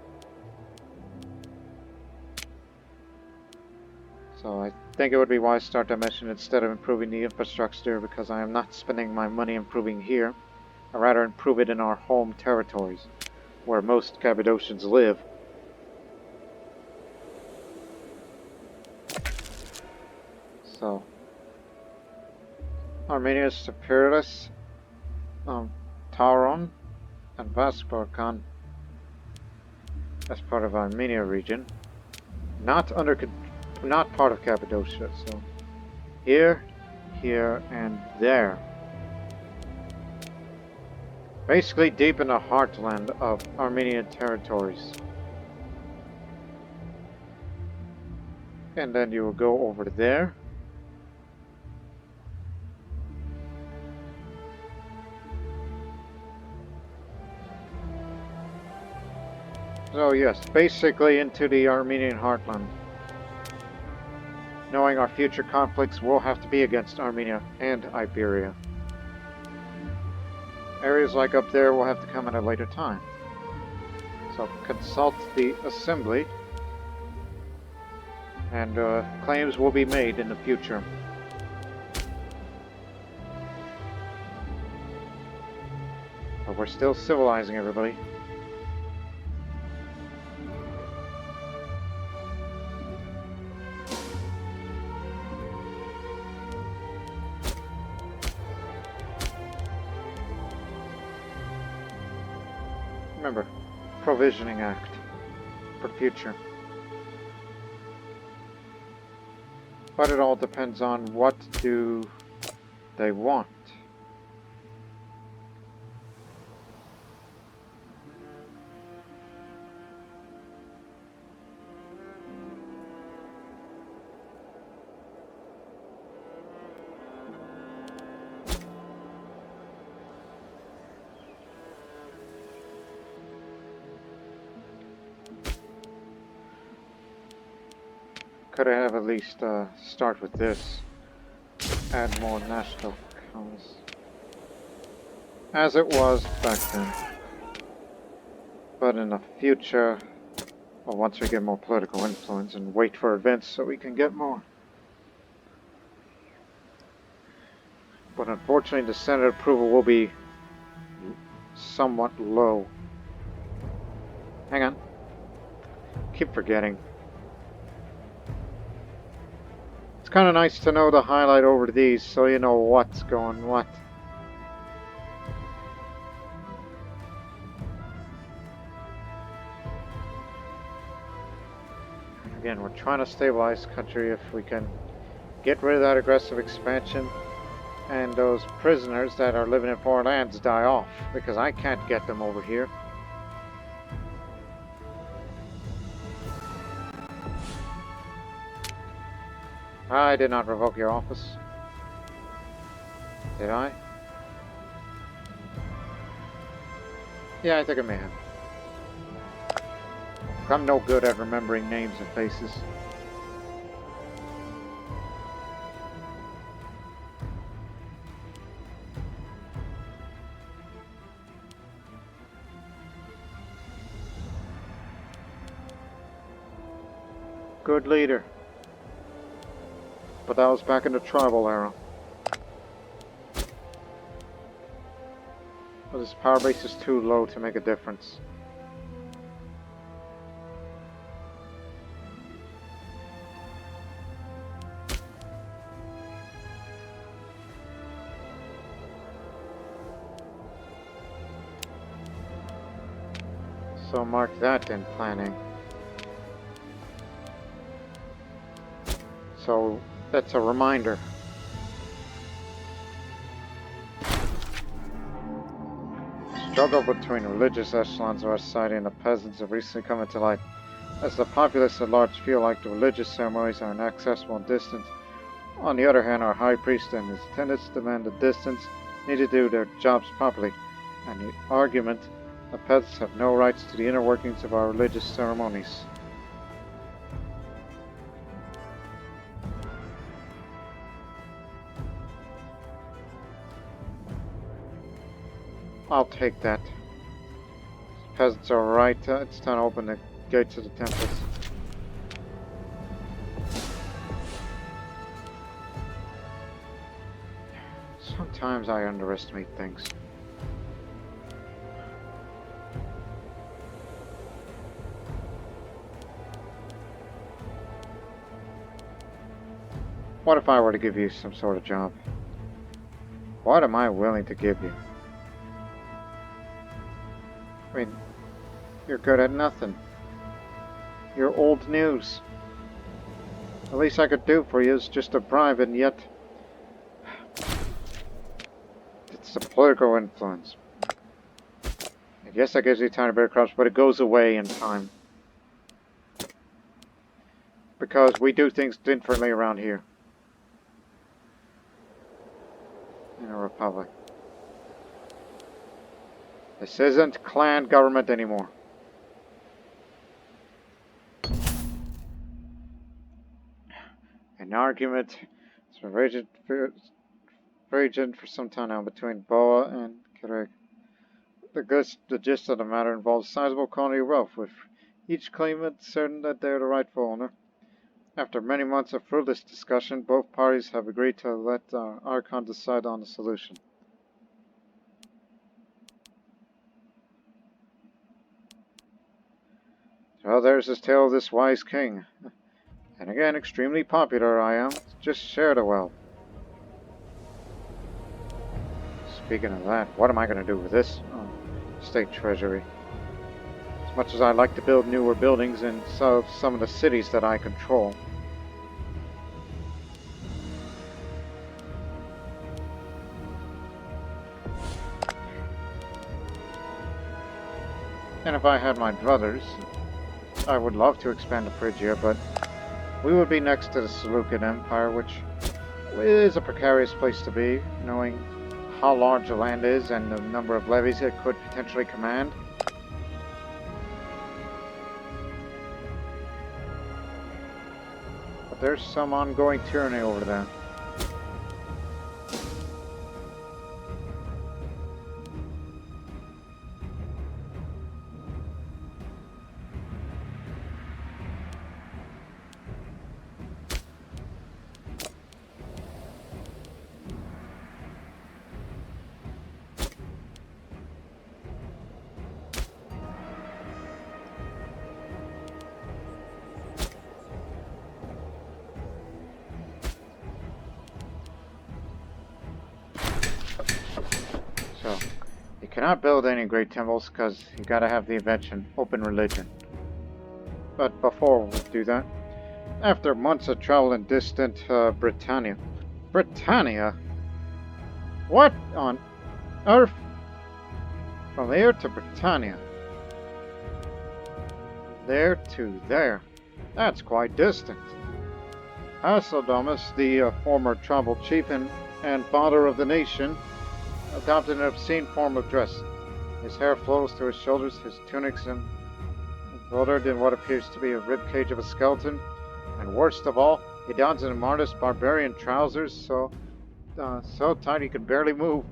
So I think it would be wise to start that mission instead of improving the infrastructure, because I am not spending my money improving here. I'd rather improve it in our home territories, where most Cappadocians live. So, Armenia's Imperator, Tauron, and Vasparkan, as part of Armenia region, not part of Cappadocia. So, here, and there. Basically deep in the heartland of Armenian territories. And then you will go over there. So yes, basically into the Armenian heartland. Knowing our future conflicts will have to be against Armenia and Iberia. Areas like up there will have to come at a later time. So consult the assembly, and claims will be made in the future. But we're still civilizing everybody. Remember, Provisioning Act for the future. But it all depends on what do they want. Could I have at least start with this? Add more national counts. As it was back then. But in the future, well, once we get more political influence and wait for events so we can get more. But unfortunately the Senate approval will be somewhat low. Hang on. Keep forgetting. It's kind of nice to know to highlight over these so you know what's going what. Again, we're trying to stabilize the country if we can get rid of that aggressive expansion and those prisoners that are living in foreign lands die off, because I can't get them over here. I did not revoke your office. Did I? Yeah, I think I may have. I'm no good at remembering names and faces. Good leader. But that was back in the tribal era. But his power base is too low to make a difference. So mark that in planning. So that's a reminder. Struggle between religious echelons of our society and the peasants have recently come into light. As the populace at large feel like the religious ceremonies are inaccessible and distant, on the other hand, our high priest and his attendants demand a distance needed to do their jobs properly, and the argument the peasants have no rights to the inner workings of our religious ceremonies. I'll take that. Peasants are right. It's time to open the gates of the temples. Sometimes I underestimate things. What if I were to give you some sort of job? What am I willing to give you? I mean, you're good at nothing. You're old news. The least I could do for you is just a bribe, and yet it's the political influence. I guess that gives you time to bear crops, but it goes away in time. Because we do things differently around here. In a republic. This isn't clan government anymore. An argument has been raging for some time now between Boa and Kireg. The gist of the matter involves sizable colony wealth, with each claimant certain that they are the rightful owner. After many months of fruitless discussion, both parties have agreed to let Archon decide on the solution. Well, there's this tale of this wise king. And again, extremely popular I am. Just share the wealth. Speaking of that, what am I going to do with this? Oh, state treasury. As much as I like to build newer buildings in some of the cities that I control. And if I had my brothers, I would love to expand to Phrygia, but we would be next to the Seleucid Empire, which is a precarious place to be, knowing how large the land is and the number of levies it could potentially command. But there's some ongoing tyranny over there. cannot build any great temples because you gotta have the invention, open religion. But before we do that, after months of travel in distant Britannia. Britannia? What on earth? From here to Britannia. There to there. That's quite distant. Hasseldamus, the former tribal chief and father of the nation, adopted an obscene form of dress. His hair flows to his shoulders, his tunics embroidered in what appears to be a ribcage of a skeleton, and worst of all, he dons an immodest barbarian trousers so tight he could barely move.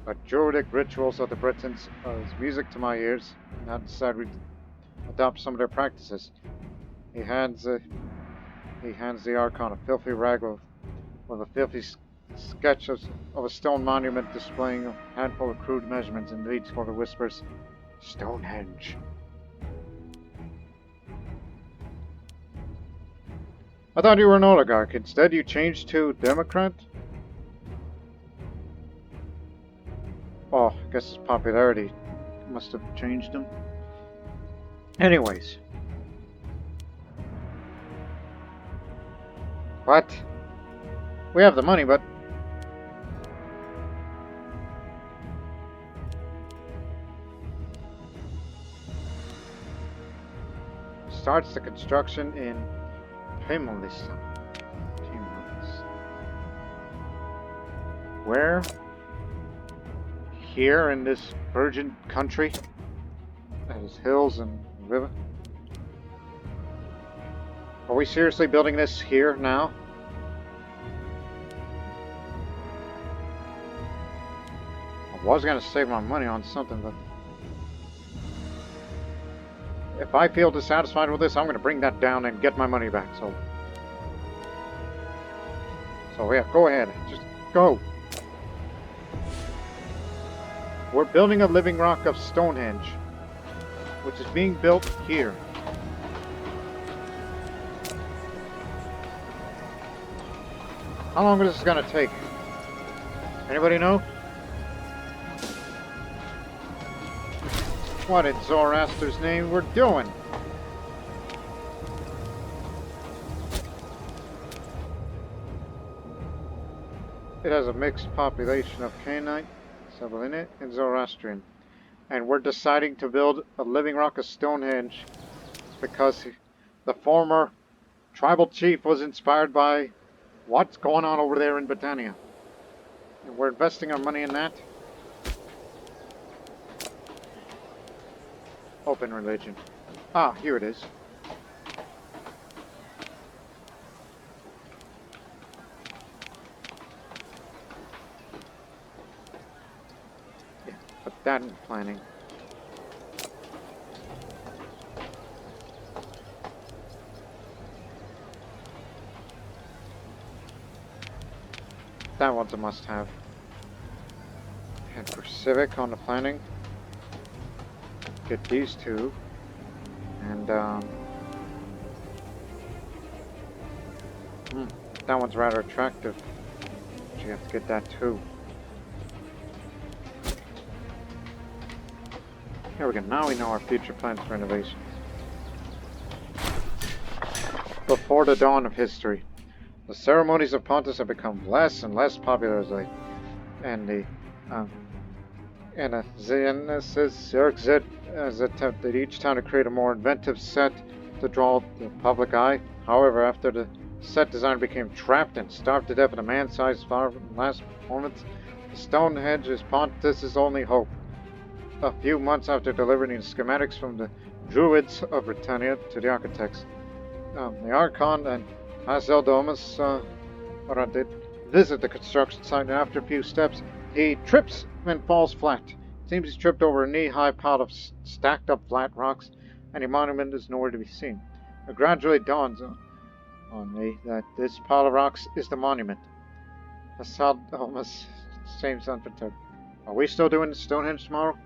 But Druidic rituals of the Britons are as music to my ears, and I decided we'd adopt some of their practices. He hands the Archon a filthy rag with a filthy sketch of a stone monument displaying a handful of crude measurements, and leads for the whispers, Stonehenge. I thought you were an oligarch. Instead, you changed to Democrat? Oh, I guess his popularity must have changed him. Anyways. What? We have the money, but... Starts the construction in Pimlis. Where? Here in this virgin country? There's hills and river. Are we seriously building this here now? I was gonna save my money on something, but if I feel dissatisfied with this, I'm gonna bring that down and get my money back. So yeah, go ahead. Just go. We're building a living rock of Stonehenge, which is being built here. How long is this gonna take? Anybody know? What in Zoroaster's name we're doing? It has a mixed population of Canaanite, Sabbalinite, and Zoroastrian. And we're deciding to build a living rock of Stonehenge because the former tribal chief was inspired by what's going on over there in Britannia. And we're investing our money in that. Open religion. Ah, here it is. Yeah, put that in planning. That one's a must-have. And for civic on the planning, get these two, and that one's rather attractive. So you have to get that too. Here we go. Now we know our future plans for innovations. Before the dawn of history, the ceremonies of Pontus have become less and less popular as Xerxes has attempted each time to create a more inventive set to draw the public eye. However, after the set designer became trapped and starved to death in a man-sized farm in the last performance, Stonehenge is Pontus's only hope. A few months after delivering the schematics from the Druids of Britannia to the architects, the Archon and Hasseldamus did visit the construction site, and after a few steps, he trips and falls flat. Seems he's tripped over a knee-high pile of stacked up flat rocks, and the monument is nowhere to be seen. It gradually dawns on me that this pile of rocks is the monument. Hasseldamus seems unperturbed. Are we still doing Stonehenge tomorrow?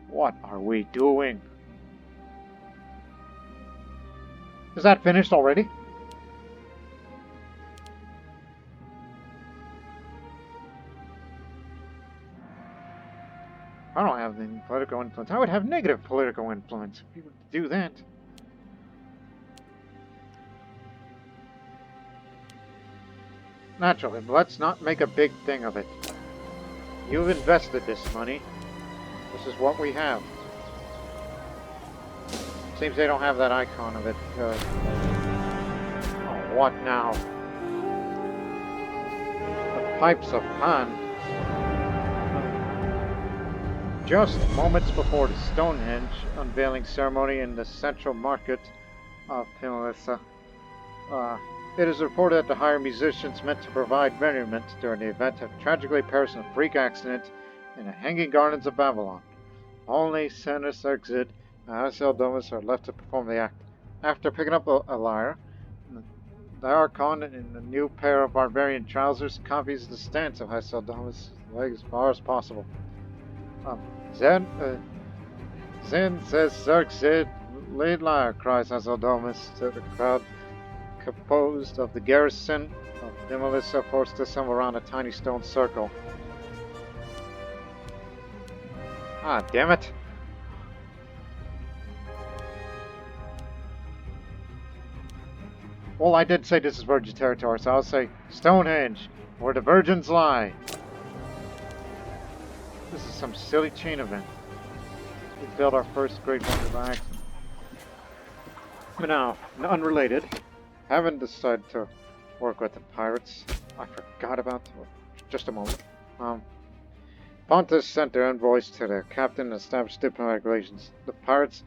What are we doing? Is that finished already? have any political influence. I would have negative political influence if you would do that. Naturally, but let's not make a big thing of it. You've invested this money. This is what we have. Seems they don't have that icon of it. Oh, what now? The pipes of Pan. Just moments before the Stonehenge unveiling ceremony in the central market of Pimlitha, it is reported that the hired musicians meant to provide merriment during the event have tragically perished in a freak accident in the Hanging Gardens of Babylon. Only Senus Exit and Asel Domus are left to perform the act. After picking up a lyre, the Archon, in a new pair of barbarian trousers, copies the stance of Asel Domus' legs as far as possible. Zen says Xerxes, lead lyre, cries Azeldomus to the crowd composed of the garrison of Demolissa forced to assemble around a tiny stone circle. Ah, damn it! Well, I did say this is virgin territory, so I'll say Stonehenge, where the virgins lie. This is some silly chain event. We built our first great wonder by accident. But now, unrelated, haven't decided to work with the pirates. I forgot about just a moment. Pontus sent their envoys to their captain and established diplomatic relations. The pirates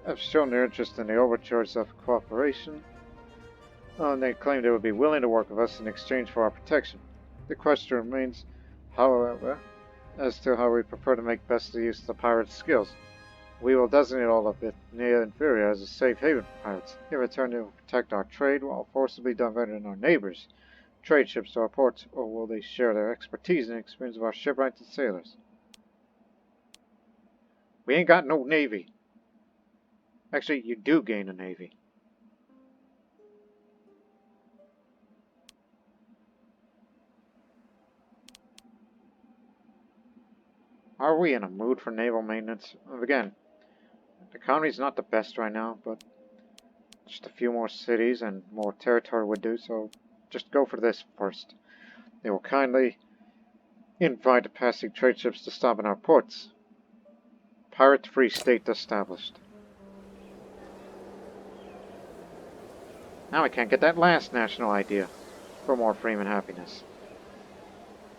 have shown their interest in the overtures of cooperation. And they claim they would be willing to work with us in exchange for our protection. The question remains, however, as to how we prefer to make best use of the pirates' skills. We will designate all of it near Inferior as a safe haven for pirates. In return, they will protect our trade while forcibly diverting our neighbors' trade ships to our ports, or will they share their expertise and experience of our shipwrights and sailors? We ain't got no navy. Actually, you do gain a navy. Are we in a mood for naval maintenance? Again, the economy's not the best right now, but just a few more cities and more territory would do, so just go for this first. They will kindly invite the passing trade ships to stop in our ports. Pirate-free state established. Now I can't get that last national idea for more freedom and happiness.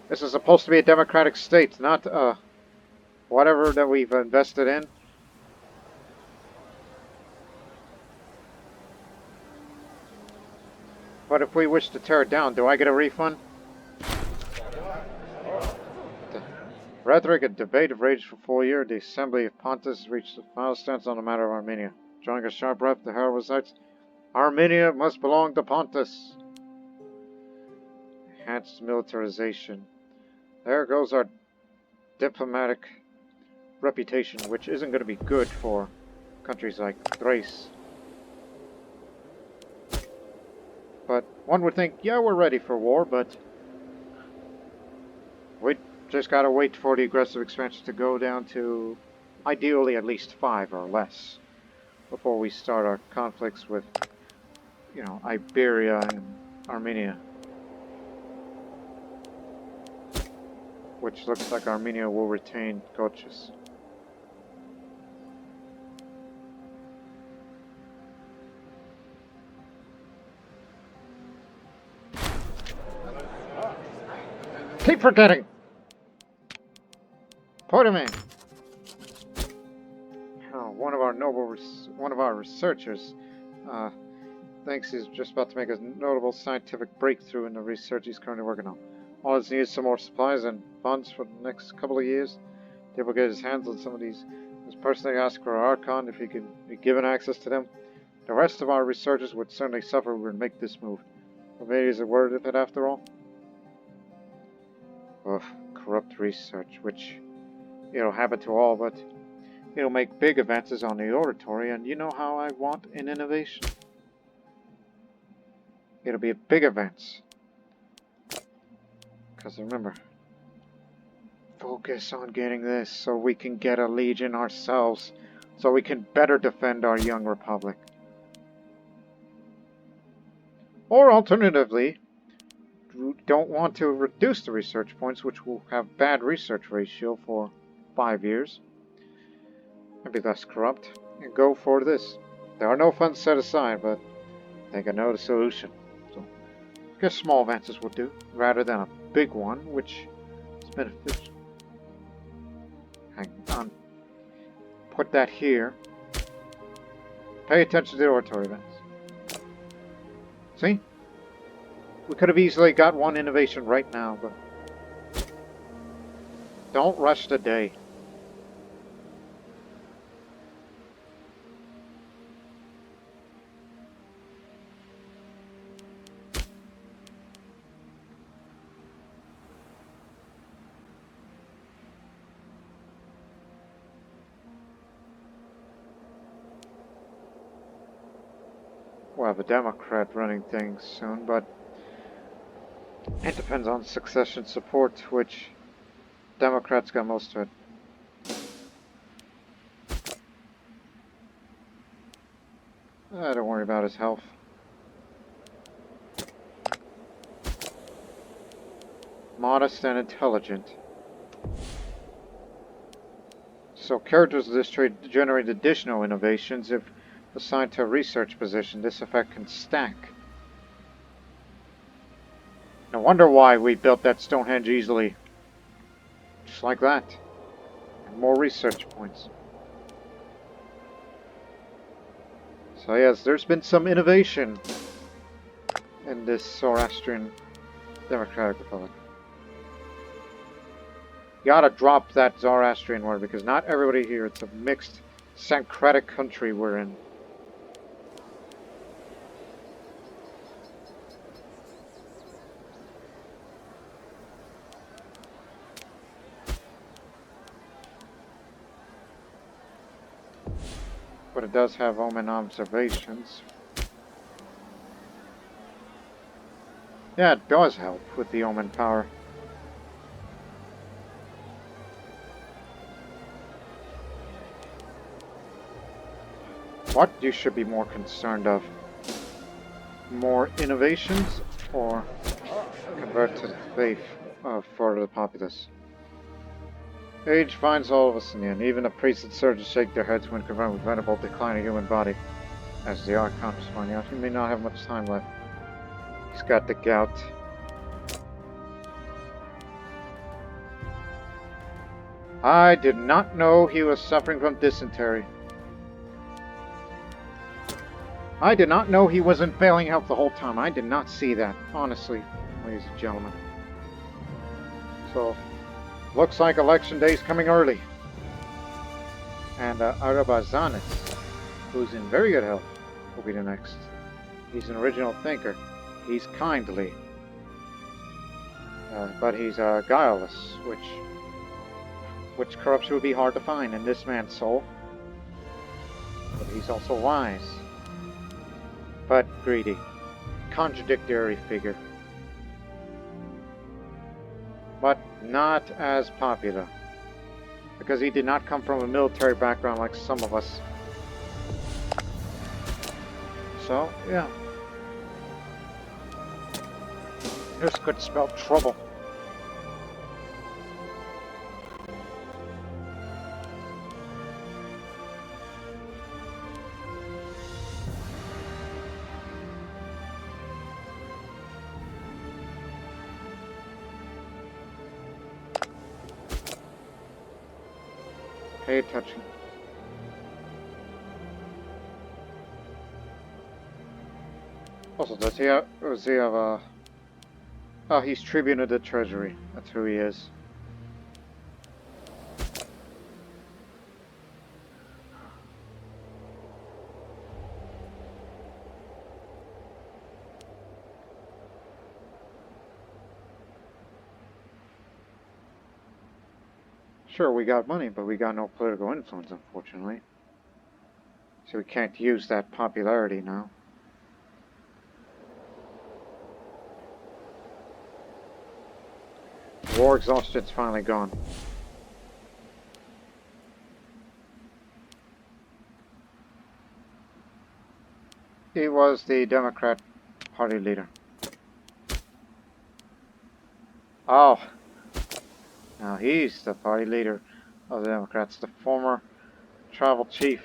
This is supposed to be a democratic state, not whatever that we've invested in. But if we wish to tear it down, do I get a refund? The rhetoric and debate have raged for a full year. The Assembly of Pontus reached the final stance on the matter of Armenia. Drawing a sharp breath, the herald recites, Armenia must belong to Pontus. Enhanced militarization. There goes our diplomatic reputation, which isn't going to be good for countries like Thrace. But one would think, yeah, we're ready for war, but we just gotta wait for the aggressive expansion to go down to ideally at least 5 or less before we start our conflicts with, you know, Iberia and Armenia. Which looks like Armenia will retain Gochus. Keep forgetting! Put him in! Oh, one of our researchers thinks he's just about to make a notable scientific breakthrough in the research he's currently working on. All he needs is some more supplies and funds for the next couple of years. He will get his hands on some of these. He's personally asked for Archon if he can be given access to them. The rest of our researchers would certainly suffer if we make this move. But maybe he's a word of it after all. Ugh, corrupt research, which it'll happen to all, but it'll make big advances on the oratory, and you know how I want an innovation. It'll be a big advance. Because remember, focus on getting this so we can get a legion ourselves, so we can better defend our young republic. Or alternatively, we don't want to reduce the research points, which will have bad research ratio for 5 years, and be less corrupt, and go for this. There are no funds set aside, but I think I know the solution. So, I guess small advances will do, rather than a big one, which is beneficial. Hang on. Put that here. Pay attention to the oratory events. See? We could have easily got one innovation right now, but don't rush the day. We'll have a Democrat running things soon, but it depends on succession support, which Democrats got most of it. Don't worry about his health. Modest and intelligent. So characters of this trait generate additional innovations if assigned to a research position. This effect can stack. No wonder why we built that Stonehenge easily. Just like that. And more research points. So yes, there's been some innovation in this Zoroastrian Democratic Republic. You gotta drop that Zoroastrian word, because not everybody here, it's a mixed syncretic country we're in. But it does have omen observations. Yeah, it does help with the omen power. What you should be more concerned of? More innovations, or convert to the faith for the populace? Age finds all of us in the end. Even the priests and surgeons shake their heads when confronted with venerable decline of human body. As the Archon's finding out, he may not have much time left. He's got the gout. I did not know he was suffering from dysentery. I did not know he was in failing health the whole time. I did not see that, honestly, ladies and gentlemen. So, looks like election day is coming early. And Arabazanis, who's in very good health, will be the next. He's an original thinker. He's kindly. But he's guileless, which corruption would be hard to find in this man's soul. But he's also wise. But greedy. Contradictory figure. But not as popular. Because he did not come from a military background like some of us. So, yeah. This could spell trouble. Pay attention. Also, does he have a... Oh, he's Tribune of the Treasury. That's who he is. Sure, we got money, but we got no political influence, unfortunately. So we can't use that popularity now. War exhaustion's finally gone. He was the Democrat Party leader. Oh, now he's the party leader of the Democrats, the former tribal chief.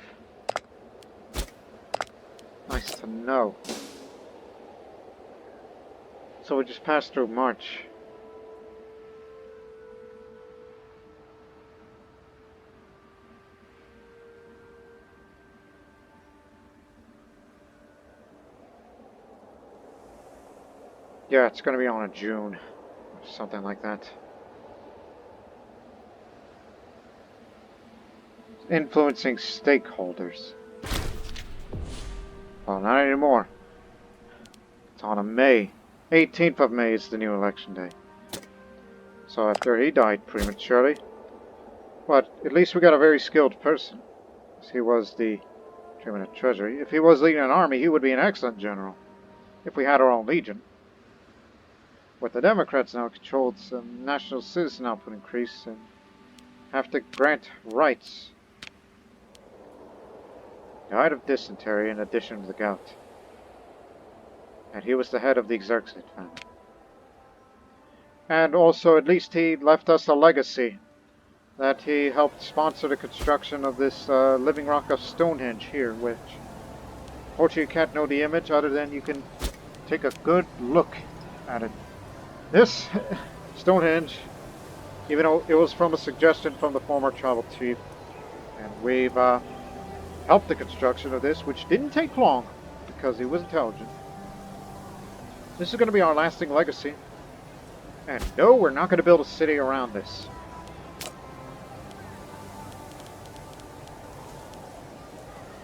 Nice to know. So we just passed through March. Yeah, it's going to be on in June, or something like that. Influencing stakeholders. Well, not anymore. It's on a May. 18th of May is the new election day. So after he died prematurely, but at least we got a very skilled person. He was the chairman of Treasury. If he was leading an army, he would be an excellent general. If we had our own legion. With the Democrats now controlled some national citizen output increase and have to grant rights. Died of dysentery in addition to the gout. And he was the head of the Xerxes family. And also, at least he left us a legacy. That he helped sponsor the construction of this living rock of Stonehenge here, which, fortunately, you can't know the image other than you can take a good look at it. This Stonehenge, even though it was from a suggestion from the former tribal chief, and we've helped the construction of this, which didn't take long because he was intelligent. This is going to be our lasting legacy. And no, we're not going to build a city around this.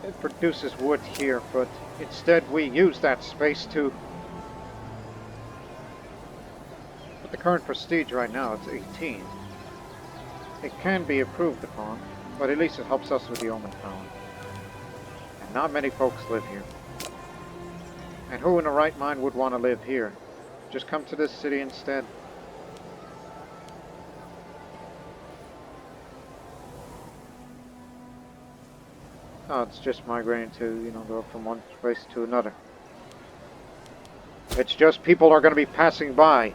It produces wood here, but instead we use that space to... With the current prestige right now, it's 18. It can be improved upon, but at least it helps us with the omen power. And not many folks live here. And who in the right mind would want to live here? Just come to this city instead. No, it's just migrating to, go from one place to another. It's just people are going to be passing by.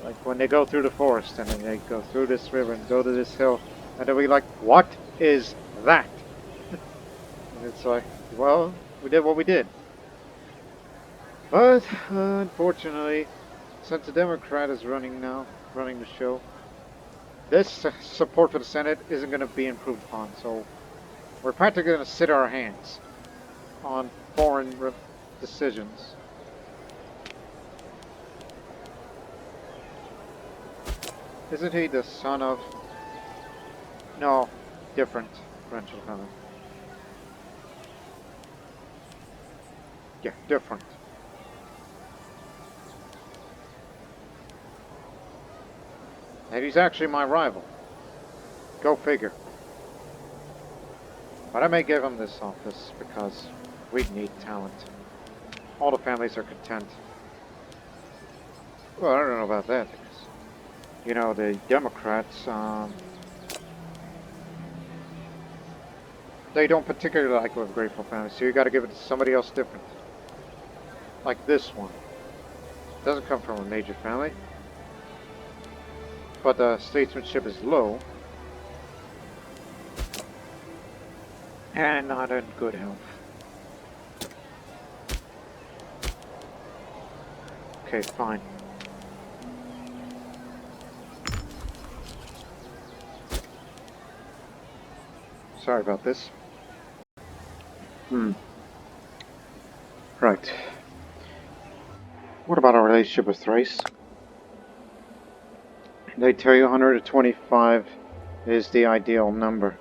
Like when they go through the forest and then they go through this river and go to this hill. And they'll be like, what is that? And it's like, well, we did what we did. But, unfortunately, since the Democrat is running the show, this support for the Senate isn't going to be improved upon, so we're practically going to sit our hands on foreign decisions. Isn't he the son of... No, different branch of the family. Yeah, different. And he's actually my rival. Go figure. But I may give him this office because we need talent. All the families are content. Well, I don't know about that because, the Democrats, they don't particularly like live grateful families, so you got to give it to somebody else different. Like this one. Doesn't come from a major family, but the statesmanship is low. And not in good health. Okay, fine. Sorry about this. Right. What about our relationship with Thrace? They tell you 125 is the ideal number.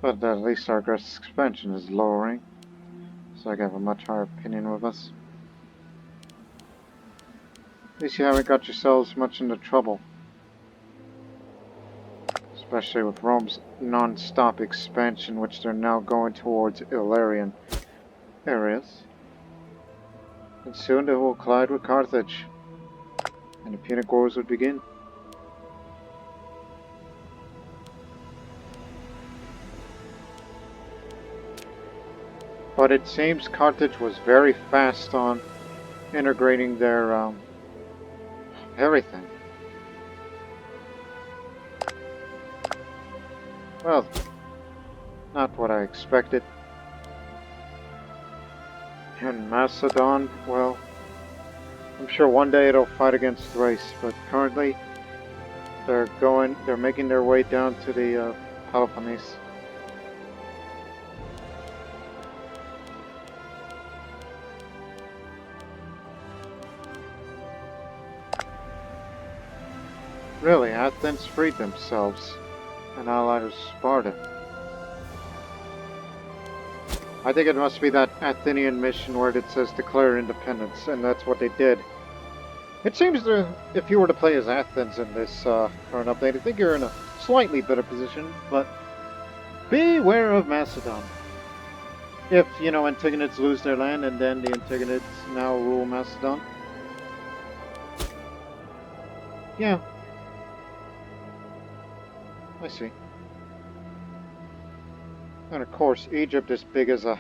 But at least our aggressive expansion is lowering, so I have a much higher opinion with us. At least you haven't got yourselves much into trouble. Especially with Rome's non-stop expansion, which they're now going towards Illyrian areas. And soon they will collide with Carthage, and the Punic Wars would begin. But it seems Carthage was very fast on integrating their everything. Well, not what I expected. And Macedon, well, I'm sure one day it'll fight against Thrace, but currently they're making their way down to the Peloponnese. Really, Athens freed themselves, an ally of Sparta. I think it must be that Athenian mission where it says declare independence, and that's what they did. It seems that if you were to play as Athens in this current update, I think you're in a slightly better position, but beware of Macedon. If, you know, Antigonids lose their land and then the Antigonids now rule Macedon. Yeah. I see. And of course, Egypt is big as a...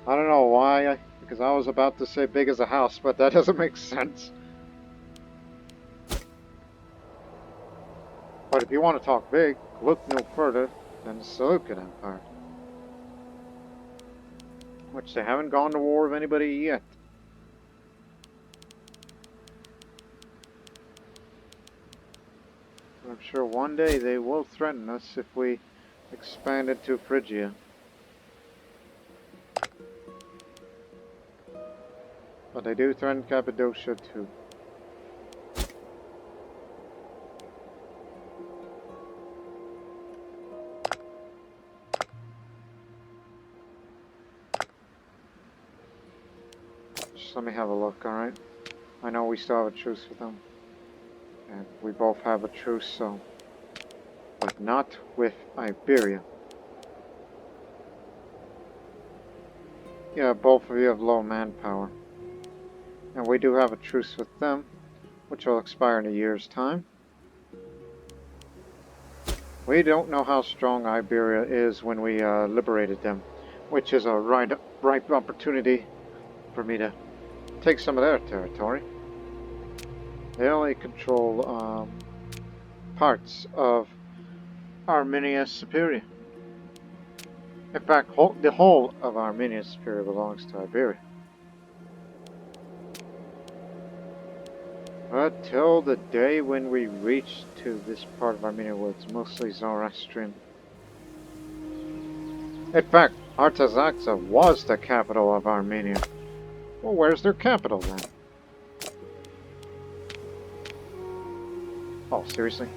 I don't know why, because I was about to say big as a house, but that doesn't make sense. But if you want to talk big, look no further than the Seleucid Empire. Which they haven't gone to war with anybody yet. I'm sure one day they will threaten us if we expand into Phrygia. But they do threaten Cappadocia too. Just let me have a look, alright? I know we still have a truce with them. And we both have a truce, so... But not with Iberia. Yeah, both of you have low manpower. And we do have a truce with them, which will expire in a year's time. We don't know how strong Iberia is when we liberated them, which is a ripe opportunity for me to take some of their territory. They only control parts of Armenia Superior. In fact, the whole of Armenia Superior belongs to Iberia. But till the day when we reach to this part of Armenia where it's mostly Zoroastrian. In fact, Artaxerxes was the capital of Armenia. Well, where's their capital then? Oh, seriously?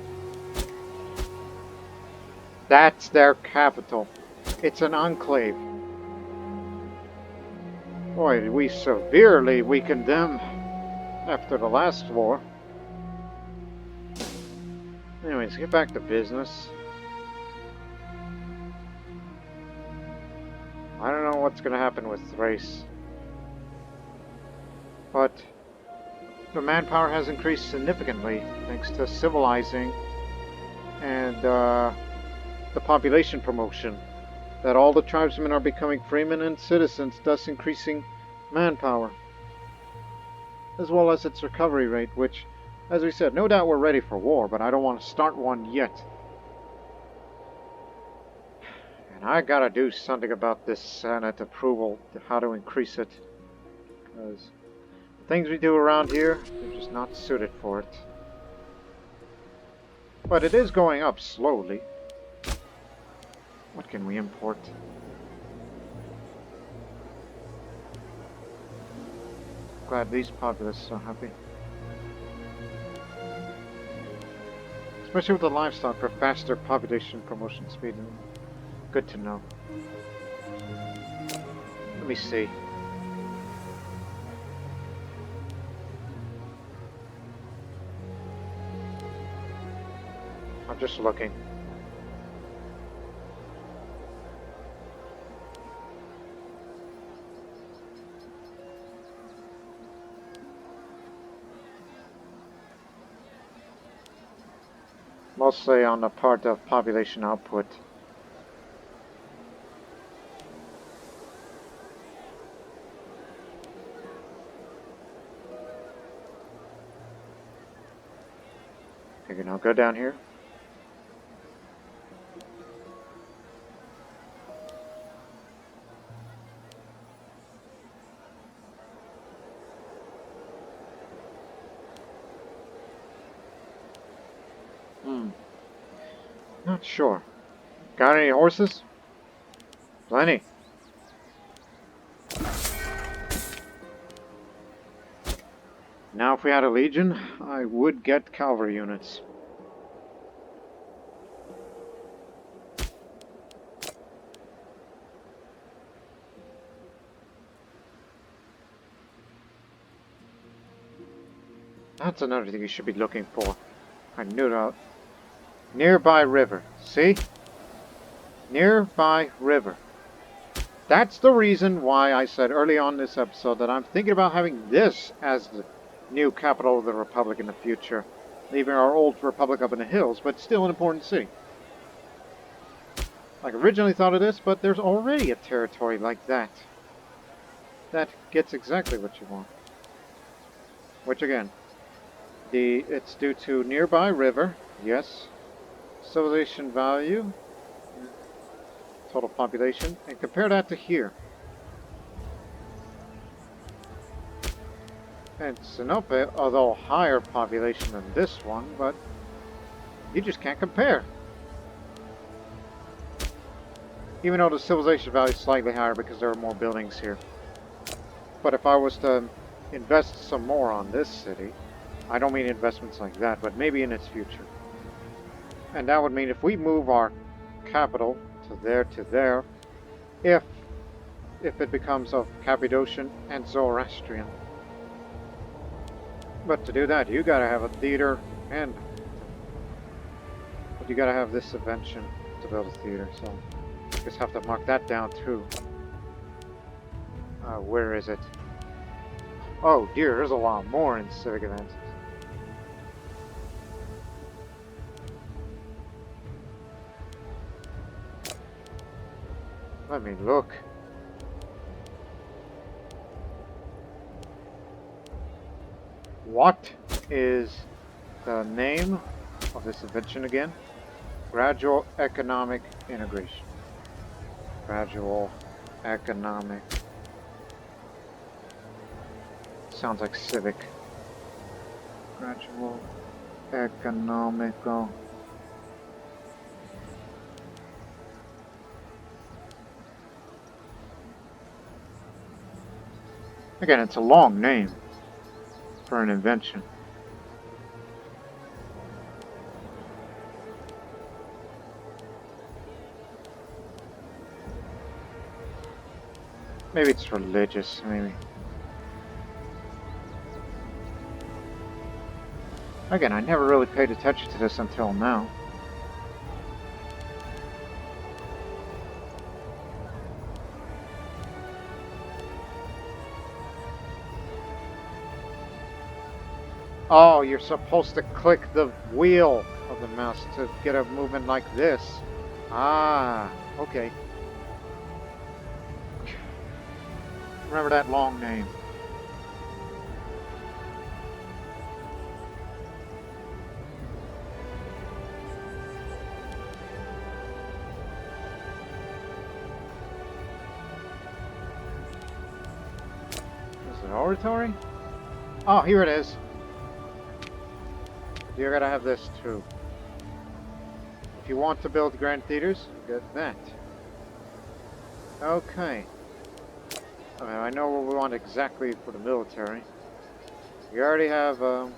That's their capital. It's an enclave. Boy, did we severely weaken them after the last war. Anyways, get back to business. I don't know what's going to happen with Thrace. But the manpower has increased significantly thanks to civilizing and the population promotion. That all the tribesmen are becoming freemen and citizens, thus increasing manpower. As well as its recovery rate, which, as we said, no doubt we're ready for war, but I don't want to start one yet. And I gotta do something about this Senate approval, how to increase it. Because the things we do around here, they're just not suited for it. But it is going up slowly. What can we import? Glad these populaces are happy. Especially with the livestock for faster population promotion speed. Good to know. Let me see. I'm just looking. Mostly on the part of population output. Okay, now go down here. Not sure. Got any horses? Plenty. Now if we had a legion, I would get cavalry units. That's another thing you should be looking for. I knew that. Nearby river. See? Nearby river. That's the reason why I said early on in this episode that I'm thinking about having this as the new capital of the Republic in the future. Leaving our old Republic up in the hills, but still an important city. Like originally thought of this, but there's already a territory like that. That gets exactly what you want. Which again, it's due to nearby river, yes. Civilization value, total population, and compare that to here. And Sinope, although higher population than this one, but you just can't compare. Even though the civilization value is slightly higher because there are more buildings here. But if I was to invest some more on this city, I don't mean investments like that, but maybe in its future. And that would mean if we move our capital to there, if it becomes of Cappadocian and Zoroastrian. But to do that, you gotta have a theater but you gotta have this invention to build a theater, so just have to mark that down too. Where is it? Oh dear, there's a lot more in civic events. Let me look. What is the name of this invention again? Gradual economic integration. Gradual economic. Sounds like civic. Gradual economical. Again, it's a long name for an invention. Maybe it's religious, maybe. Again, I never really paid attention to this until now. Oh, you're supposed to click the wheel of the mouse to get a movement like this. Ah, okay. Remember that long name. Is it oratory? Oh, here it is. You're gonna have this too. If you want to build grand theaters, get that. Okay. I know what we want exactly for the military. We already have, no,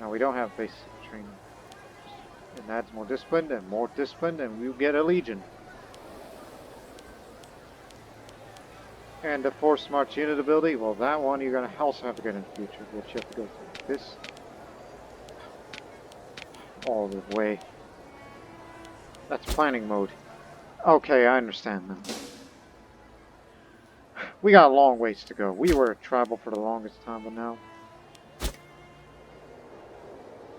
we don't have basic training. It adds more discipline, and we'll get a legion. And the force march unit ability, well, that one you're gonna also have to get in the future, which you have to go through this all the way. That's planning mode. Okay, I understand now. We got a long ways to go. We were a tribal for the longest time, but now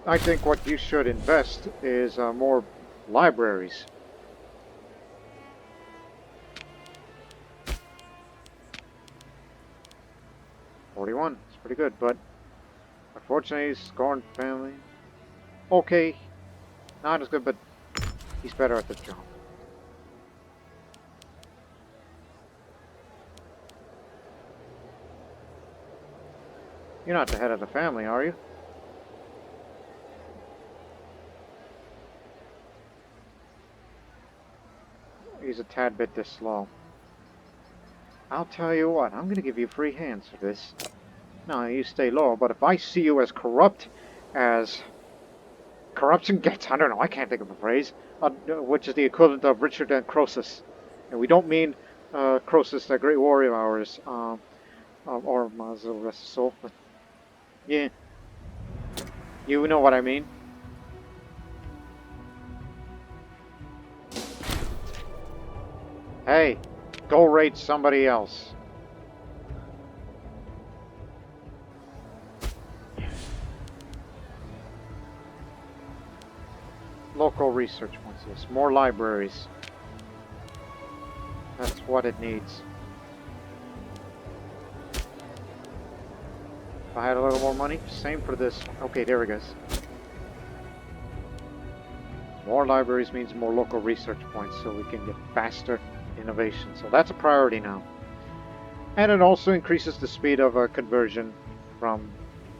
I think what you should invest is more libraries. It's pretty good, but unfortunately, Scorn family. okay, not as good, but he's better at the job. You're not the head of the family, are you? He's a tad bit this slow. I'll tell you what, I'm gonna give you free hands for this. No, you stay low, but if I see you as corrupt as corruption gets, I don't know, I can't think of a phrase, which is the equivalent of Richard and Croesus. And we don't mean Croesus, that great warrior of ours, or Mazel rest his soul, but yeah, you know what I mean. Hey, go raid somebody else. Local research points, yes. More libraries. That's what it needs. If I had a little more money, same for this. Okay, there it goes. More libraries means more local research points, so we can get faster innovation. So that's a priority now. And it also increases the speed of conversion from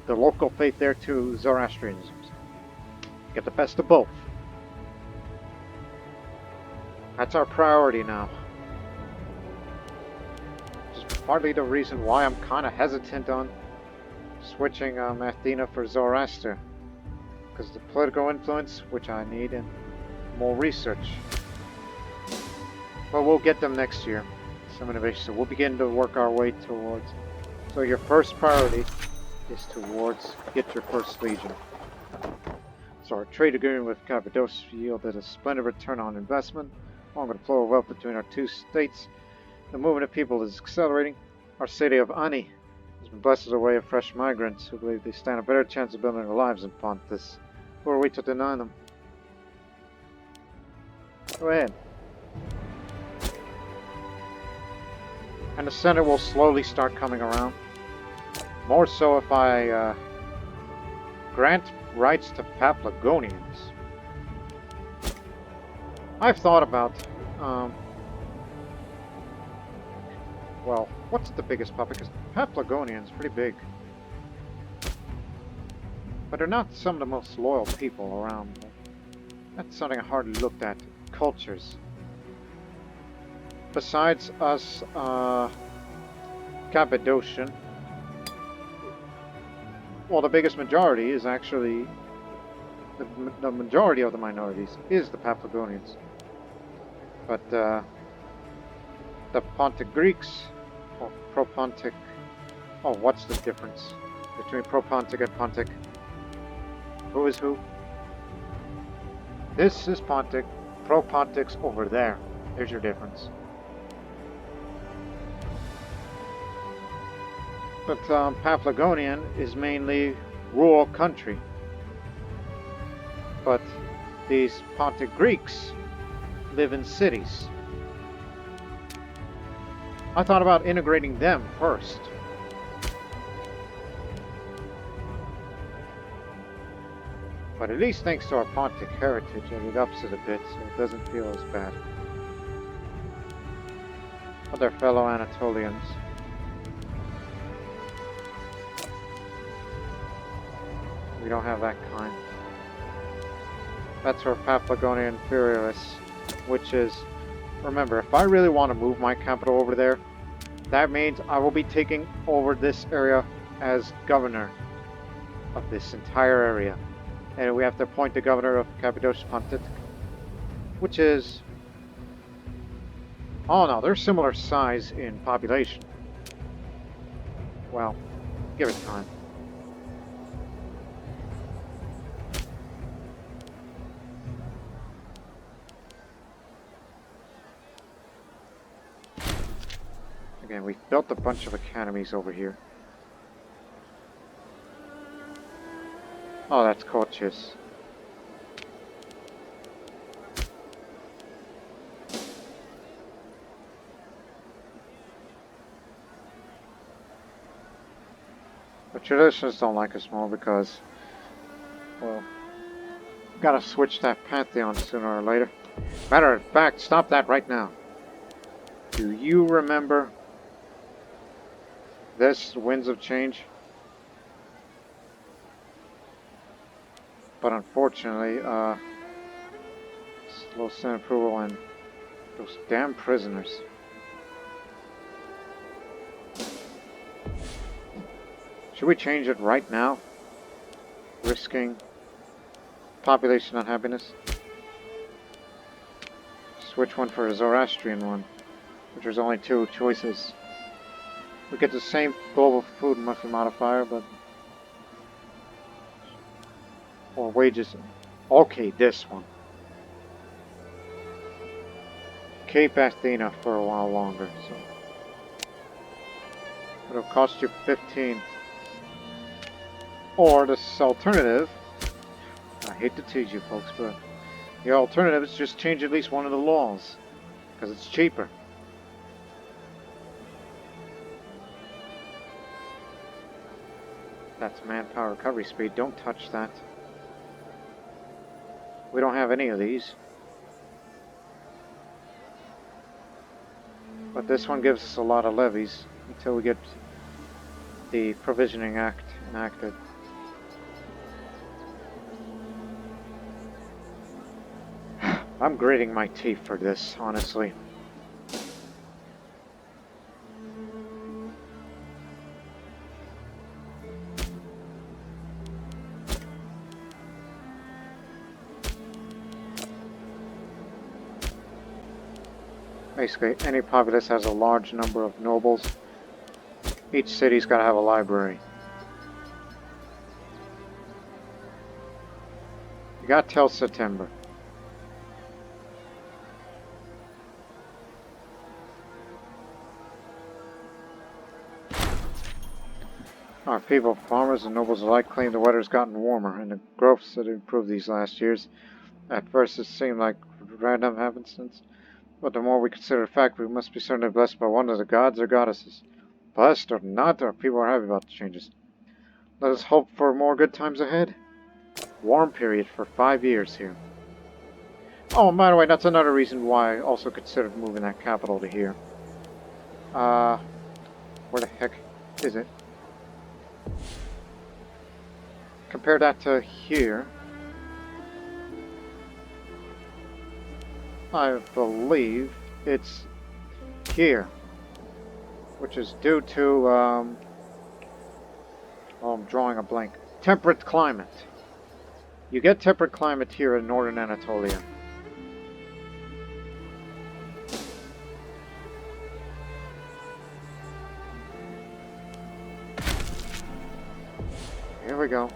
the local faith there to Zoroastrianism. Get the best of both. That's our priority now. Which is partly the reason why I'm kind of hesitant on switching Athena for Zoroaster. Because the political influence, which I need, and more research. But we'll get them next year. Some innovation. So we'll begin to work our way towards. So your first priority is towards get your first legion. So our trade agreement with Cappadocia yielded a splendid return on investment, along with the flow of wealth between our two states. The movement of people is accelerating. Our city of Ani has been blessed with a way of fresh migrants who believe they stand a better chance of building their lives in Pontus. Who are we to deny them? Go ahead. And the Senate will slowly start coming around. More so if I grant rights to Paphlagonians. I've thought about, well, what's the biggest puppet? Because Paphlagonians are pretty big. But they're not some of the most loyal people around. That's something I hardly looked at. Cultures. Besides us, Cappadocian, well, the biggest majority is actually, the majority of the minorities is the Paphlagonians. But the Pontic Greeks, or Pro-Pontic, oh, what's the difference between Pro-Pontic and Pontic? Who is who? This is Pontic, Pro-Pontic's over there. There's your difference. But Paphlagonian is mainly rural country. But these Pontic Greeks live in cities. I thought about integrating them first. But at least thanks to our Pontic heritage, it ups it a bit so it doesn't feel as bad. Other fellow Anatolians. We don't have that kind. That's our Paphlagonian Imperialists, which is, remember, if I really want to move my capital over there, that means I will be taking over this area as governor of this entire area. And we have to appoint the governor of Cappadocia Pontic, which is, oh no, they're similar size in population. Well, give it time. Again, we've built a bunch of academies over here. Oh, that's coaches. The traditionalists don't like us more because, well, Gotta switch that pantheon sooner or later. Matter of fact, stop that right now. Do you remember this, Winds of Change? But unfortunately, slow Senate approval and those damn prisoners. Should we change it right now? Risking population unhappiness? Switch one for a Zoroastrian one, which was only 2 choices. We get the same global food and monthly modifier, but or wages. Okay, this one. Cape Athena for a while longer, so it'll cost you 15. Or this alternative, I hate to tease you folks, but the alternative is just change at least one of the laws, because it's cheaper. That's manpower recovery speed. Don't touch that. We don't have any of these. But this one gives us a lot of levies until we get the Provisioning Act enacted. I'm gritting my teeth for this, honestly. Basically, any populace has a large number of nobles. Each city's got to have a library. You got till September. Our people, farmers and nobles alike, claim the weather's gotten warmer and the growths have improved these last years. At first it seemed like random happenstance, but the more we consider the fact, we must be certainly blessed by one of the gods or goddesses. Blessed or not, our people are happy about the changes. Let us hope for more good times ahead. Warm period for 5 years here. Oh, and by the way, that's another reason why I also considered moving that capital to here. Where the heck is it? Compare that to here. I believe it's here, which is due to, oh, I'm drawing a blank. Temperate climate. You get temperate climate here in northern Anatolia. Here we go.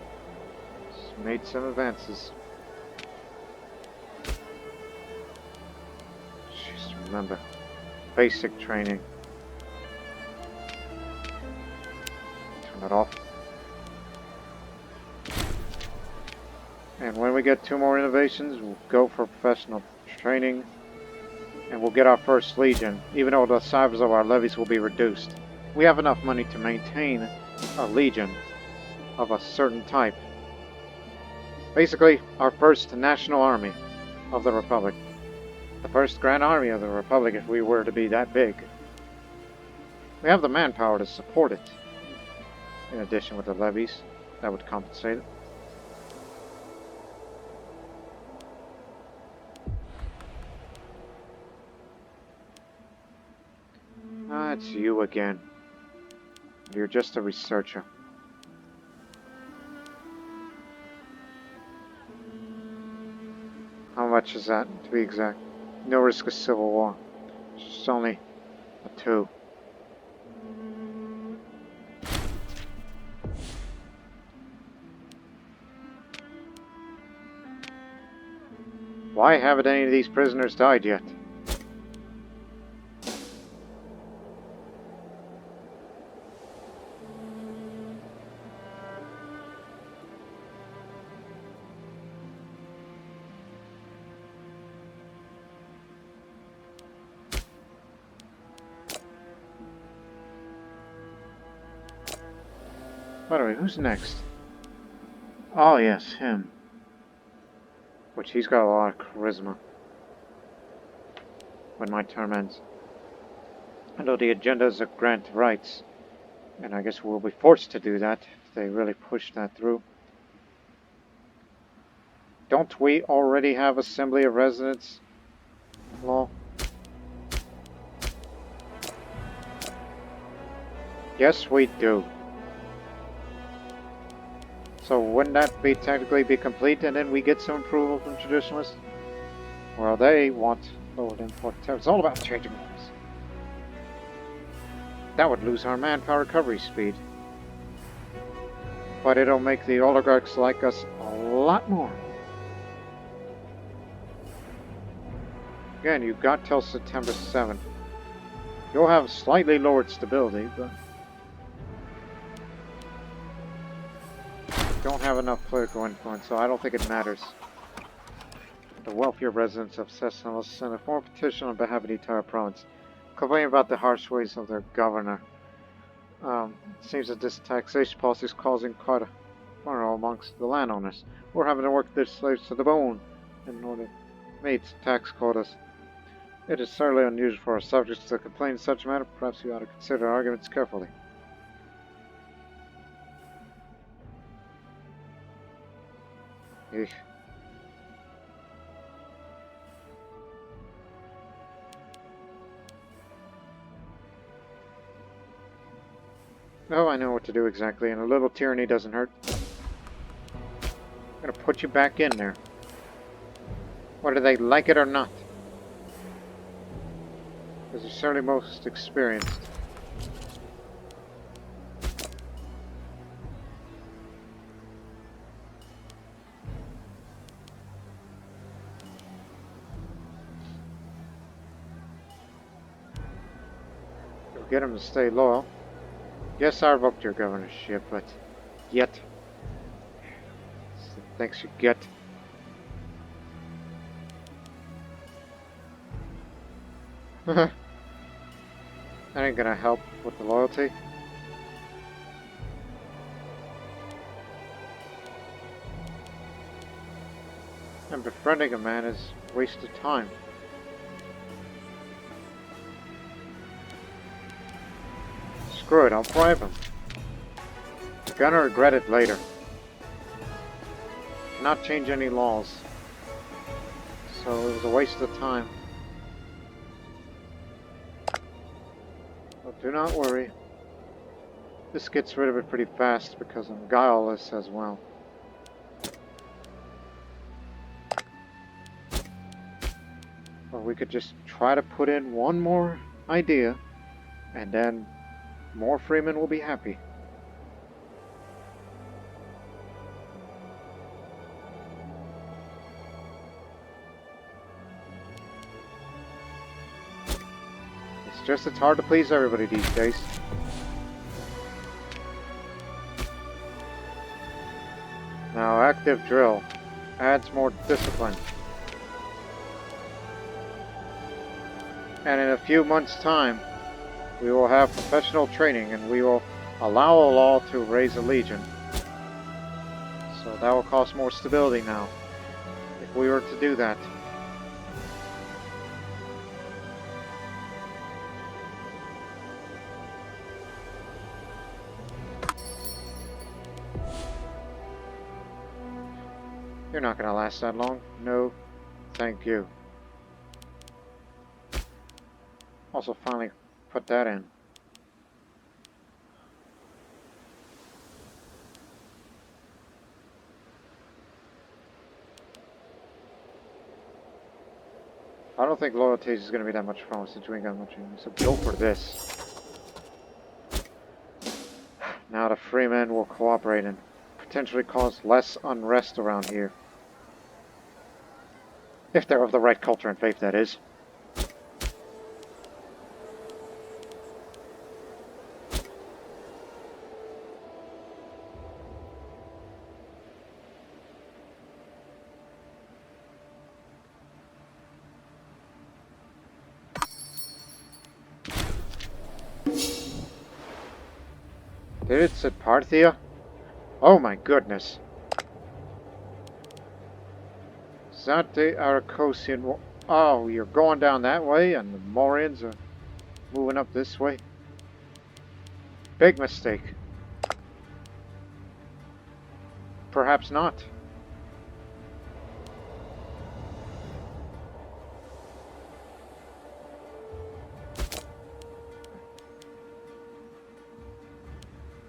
Just made some advances. Just remember, basic training. Turn that off. And when we get 2 more innovations, we'll go for professional training. And we'll get our first legion, even though the size of our levies will be reduced. We have enough money to maintain a legion of a certain type. Basically, our first national army of the Republic. The first grand army of the Republic if we were to be that big. We have the manpower to support it. In addition with the levies, that would compensate it. Ah, it's you again. You're just a researcher. How much is that, to be exact? No risk of civil war. It's just only a 2. Why haven't any of these prisoners died yet? By the way, who's next? Oh yes, him. which he's got a lot of charisma when my term ends. I know the agenda is to grant rights, and I guess we'll be forced to do that if they really push that through. Don't we already have Assembly of Residents law? Yes, we do. So wouldn't that be technically be complete, and then we get some approval from traditionalists? Well, they want lowered import tariffs. It's all about changing laws. That would lose our manpower recovery speed. But it'll make the oligarchs like us a lot more. Again, you've got till September 7th. You'll have slightly lowered stability, but don't have enough political influence, so I don't think it matters. The wealthier residents of Sessan sent a formal petition on behalf of the entire province, complaining about the harsh ways of their governor. It seems that this taxation policy is causing quite a quarrel amongst the landowners, who are having to work their slaves to the bone in order to meet tax quotas. It is certainly unusual for our subjects to complain in such a manner. Perhaps we ought to consider arguments carefully. Eesh. Oh, I know what to do exactly, and a little tyranny doesn't hurt. I'm gonna put you back in there. Whether they like it or not. Because you're certainly most experienced. You'll get them to stay loyal. Yes, I revoked your governorship, but yet, it's the thanks you get. That ain't gonna help with the loyalty. And befriending a man is wasted time. Screw it, I'll bribe him. You're gonna regret it later. Cannot change any laws. So it was a waste of time. But do not worry. This gets rid of it pretty fast because I'm guileless as well. Or we could just try to put in one more idea, and then more freemen will be happy. It's just it's hard to please everybody these days. Now, active drill adds more discipline. And in a few months' time, we will have professional training, and we will allow a law to raise a legion. So that will cost more stability now, if we were to do that. You're not going to last that long. No, thank you. Also, finally put that in. I don't think loyalty is going to be that much fun since we ain't got much in, so go for this. Now the freemen will cooperate and potentially cause less unrest around here. If they're of the right culture and faith, that is. Did it say Parthia? Oh my goodness. that the Arcosian war? Oh, you're going down that way and the Morians are moving up this way? Big mistake. Perhaps not.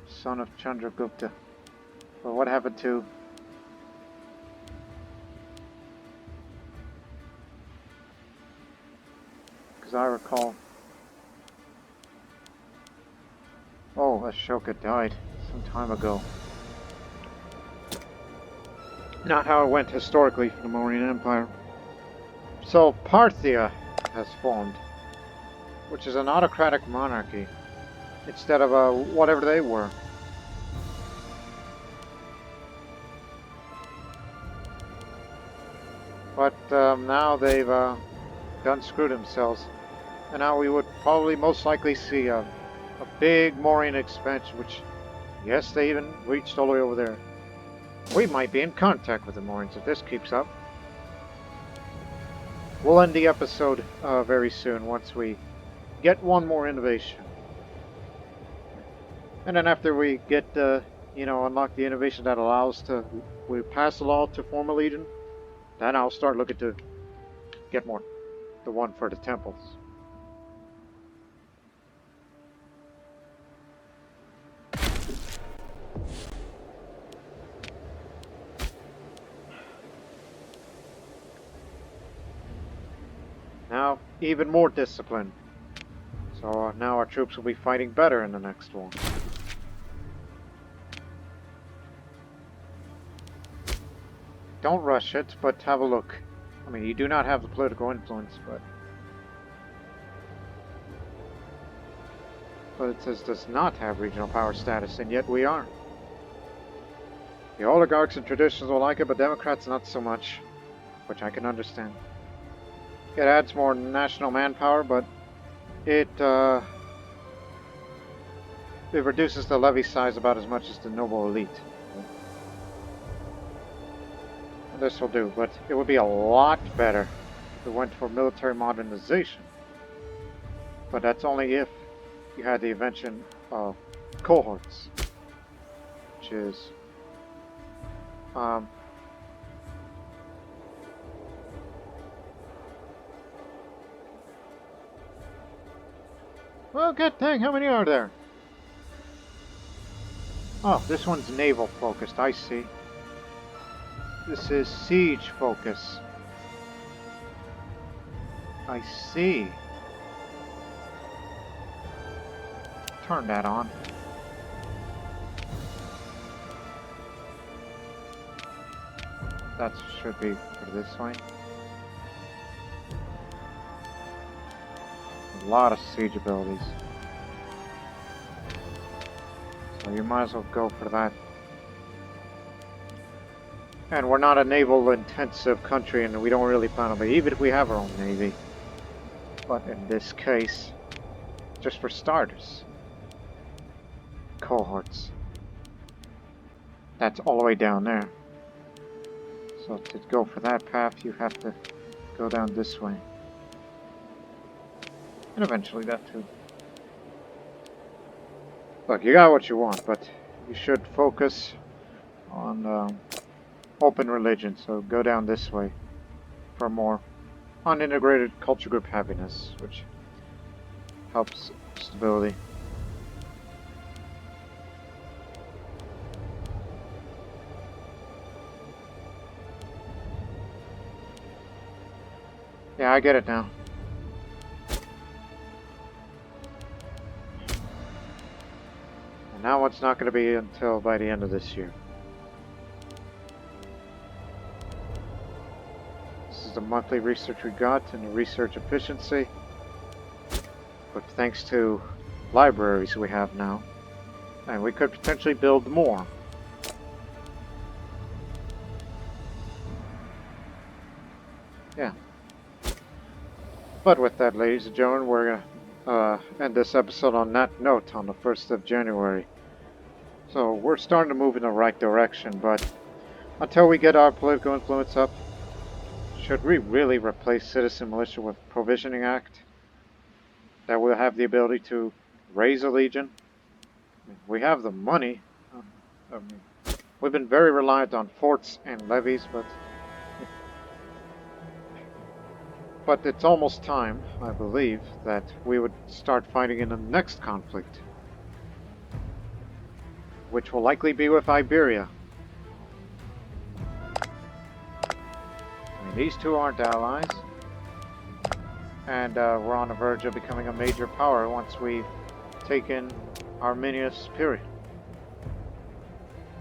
Son of Chandragupta. Well, what happened to... Because I recall... Oh, Ashoka died some time ago. Not how it went historically for the Mauryan Empire. So Parthia has formed, which is an autocratic monarchy, instead of whatever they were. But now they've done screwed themselves, and now we would probably most likely see a big Mauryan expansion, which, yes, they even reached all the way over there. We might be in contact with the Morians if this keeps up. We'll end the episode very soon once we get one more innovation. And then after we get, unlock the innovation that allows we pass the law to form a legion, then I'll start looking to get more. The one for the temples. Now, even more discipline. So now our troops will be fighting better in the next one. Don't rush it, but have a look. I mean, you do not have the political influence, but it says does not have regional power status, and yet we are. The oligarchs and traditions will like it, but Democrats not so much, which I can understand. It adds more national manpower, but it reduces the levy size about as much as the noble elite. And this will do, but it would be a lot better if it went for military modernization. But that's only if you had the invention of cohorts, which is well, good thing. How many are there? Oh, this one's naval focused. I see. This is siege focus. I see. Turn that on. That should be for this way. A lot of siege abilities. So you might as well go for that. And we're not a naval intensive country, and we don't really plan on it, even if we have our own navy. But in this case, just for starters, cohorts. That's all the way down there. So to go for that path, you have to go down this way. And eventually that too. Look, you got what you want, but you should focus on open religion, so go down this way for more unintegrated culture group happiness, which helps stability. Yeah, I get it now. And now it's not going to be until by the end of this year. This is the monthly research we got and the research efficiency. But thanks to libraries we have now, and we could potentially build more. Yeah. But with that, ladies and gentlemen, we're going to end this episode on that note on the 1st of January. So we're starting to move in the right direction, but until we get our political influence up, should we really replace Citizen Militia with Provisioning Act? That will have the ability to raise a legion? We have the money. I mean, we've been very reliant on forts and levies, but it's almost time, I believe, that we would start fighting in the next conflict, which will likely be with Iberia. I mean, these two aren't allies, and we're on the verge of becoming a major power once we've taken Armenia Superior.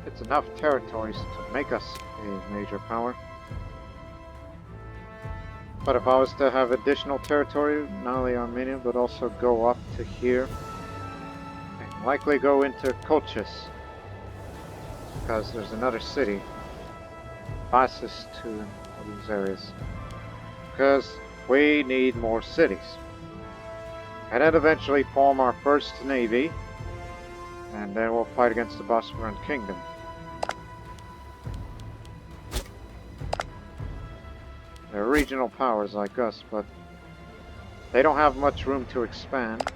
It's enough territories to make us a major power. But if I was to have additional territory, not only Armenia, but also go up to here, and likely go into Colchis, because there's another city closest to these areas, because we need more cities. And then eventually form our first navy, and then we'll fight against the Bosporan Kingdom. They're regional powers like us, but they don't have much room to expand,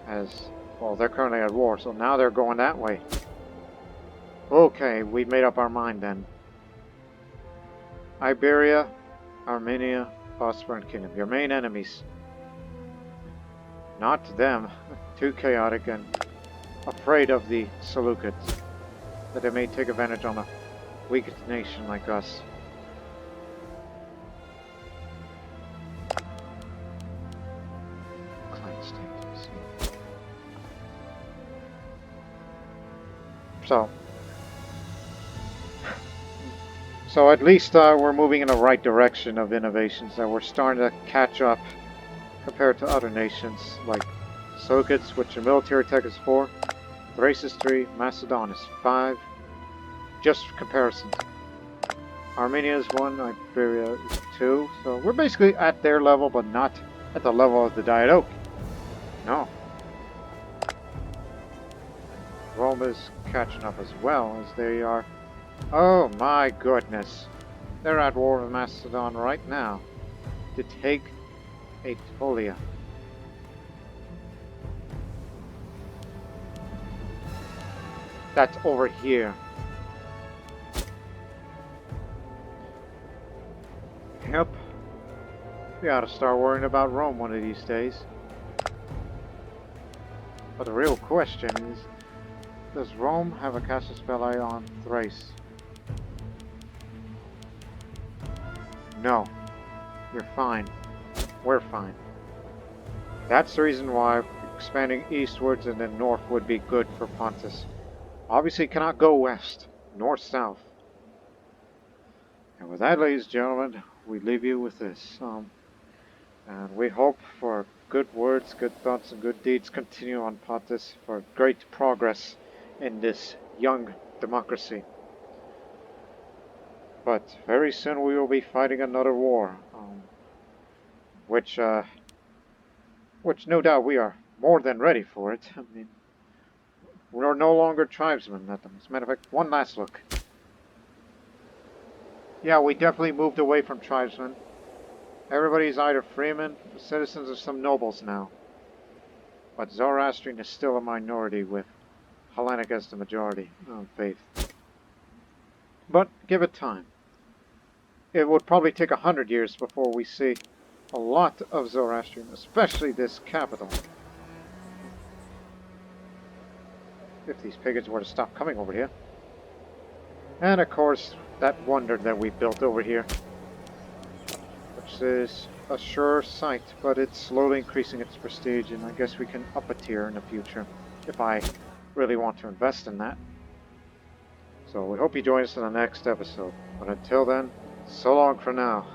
as, well, they're currently at war, so now they're going that way. Okay, we've made up our mind then. Iberia, Armenia, Bosporan Kingdom, your main enemies. Not them, too chaotic and afraid of the Seleucids, that they may take advantage on a weak nation like us. So at least we're moving in the right direction of innovations, that we're starting to catch up compared to other nations like Seleucids, which their military tech is 4, Thrace is 3, Macedon is 5, just for comparison. Armenia is 1, Iberia is 2, so we're basically at their level, but not at the level of the Diadochi. No. Rome is catching up as well, as they are. Oh my goodness. They're at war with Macedon right now to take Aetolia. That's over here. Yep. We ought to start worrying about Rome one of these days. But the real question is, does Rome have a casus belli on Thrace? No. You're fine. We're fine. That's the reason why expanding eastwards and then north would be good for Pontus. Obviously cannot go west, north-south. And with that, ladies and gentlemen, we leave you with this. And we hope for good words, good thoughts, and good deeds continue on Pontus for great progress in this young democracy. But very soon we will be fighting another war, which no doubt we are more than ready for it. I mean, we're no longer tribesmen. As a matter of fact, one last look. Yeah, we definitely moved away from tribesmen. Everybody's either freemen, citizens, or some nobles now. But Zoroastrian is still a minority, with Hellenic as the majority of faith. But give it time. It would probably take 100 years before we see a lot of Zoroastrian, especially this capital. If these pagans were to stop coming over here. And of course, that wonder that we built over here, which is a sure sight, but it's slowly increasing its prestige, and I guess we can up a tier in the future if I really want to invest in that. So we hope you join us in the next episode. But until then, so long for now.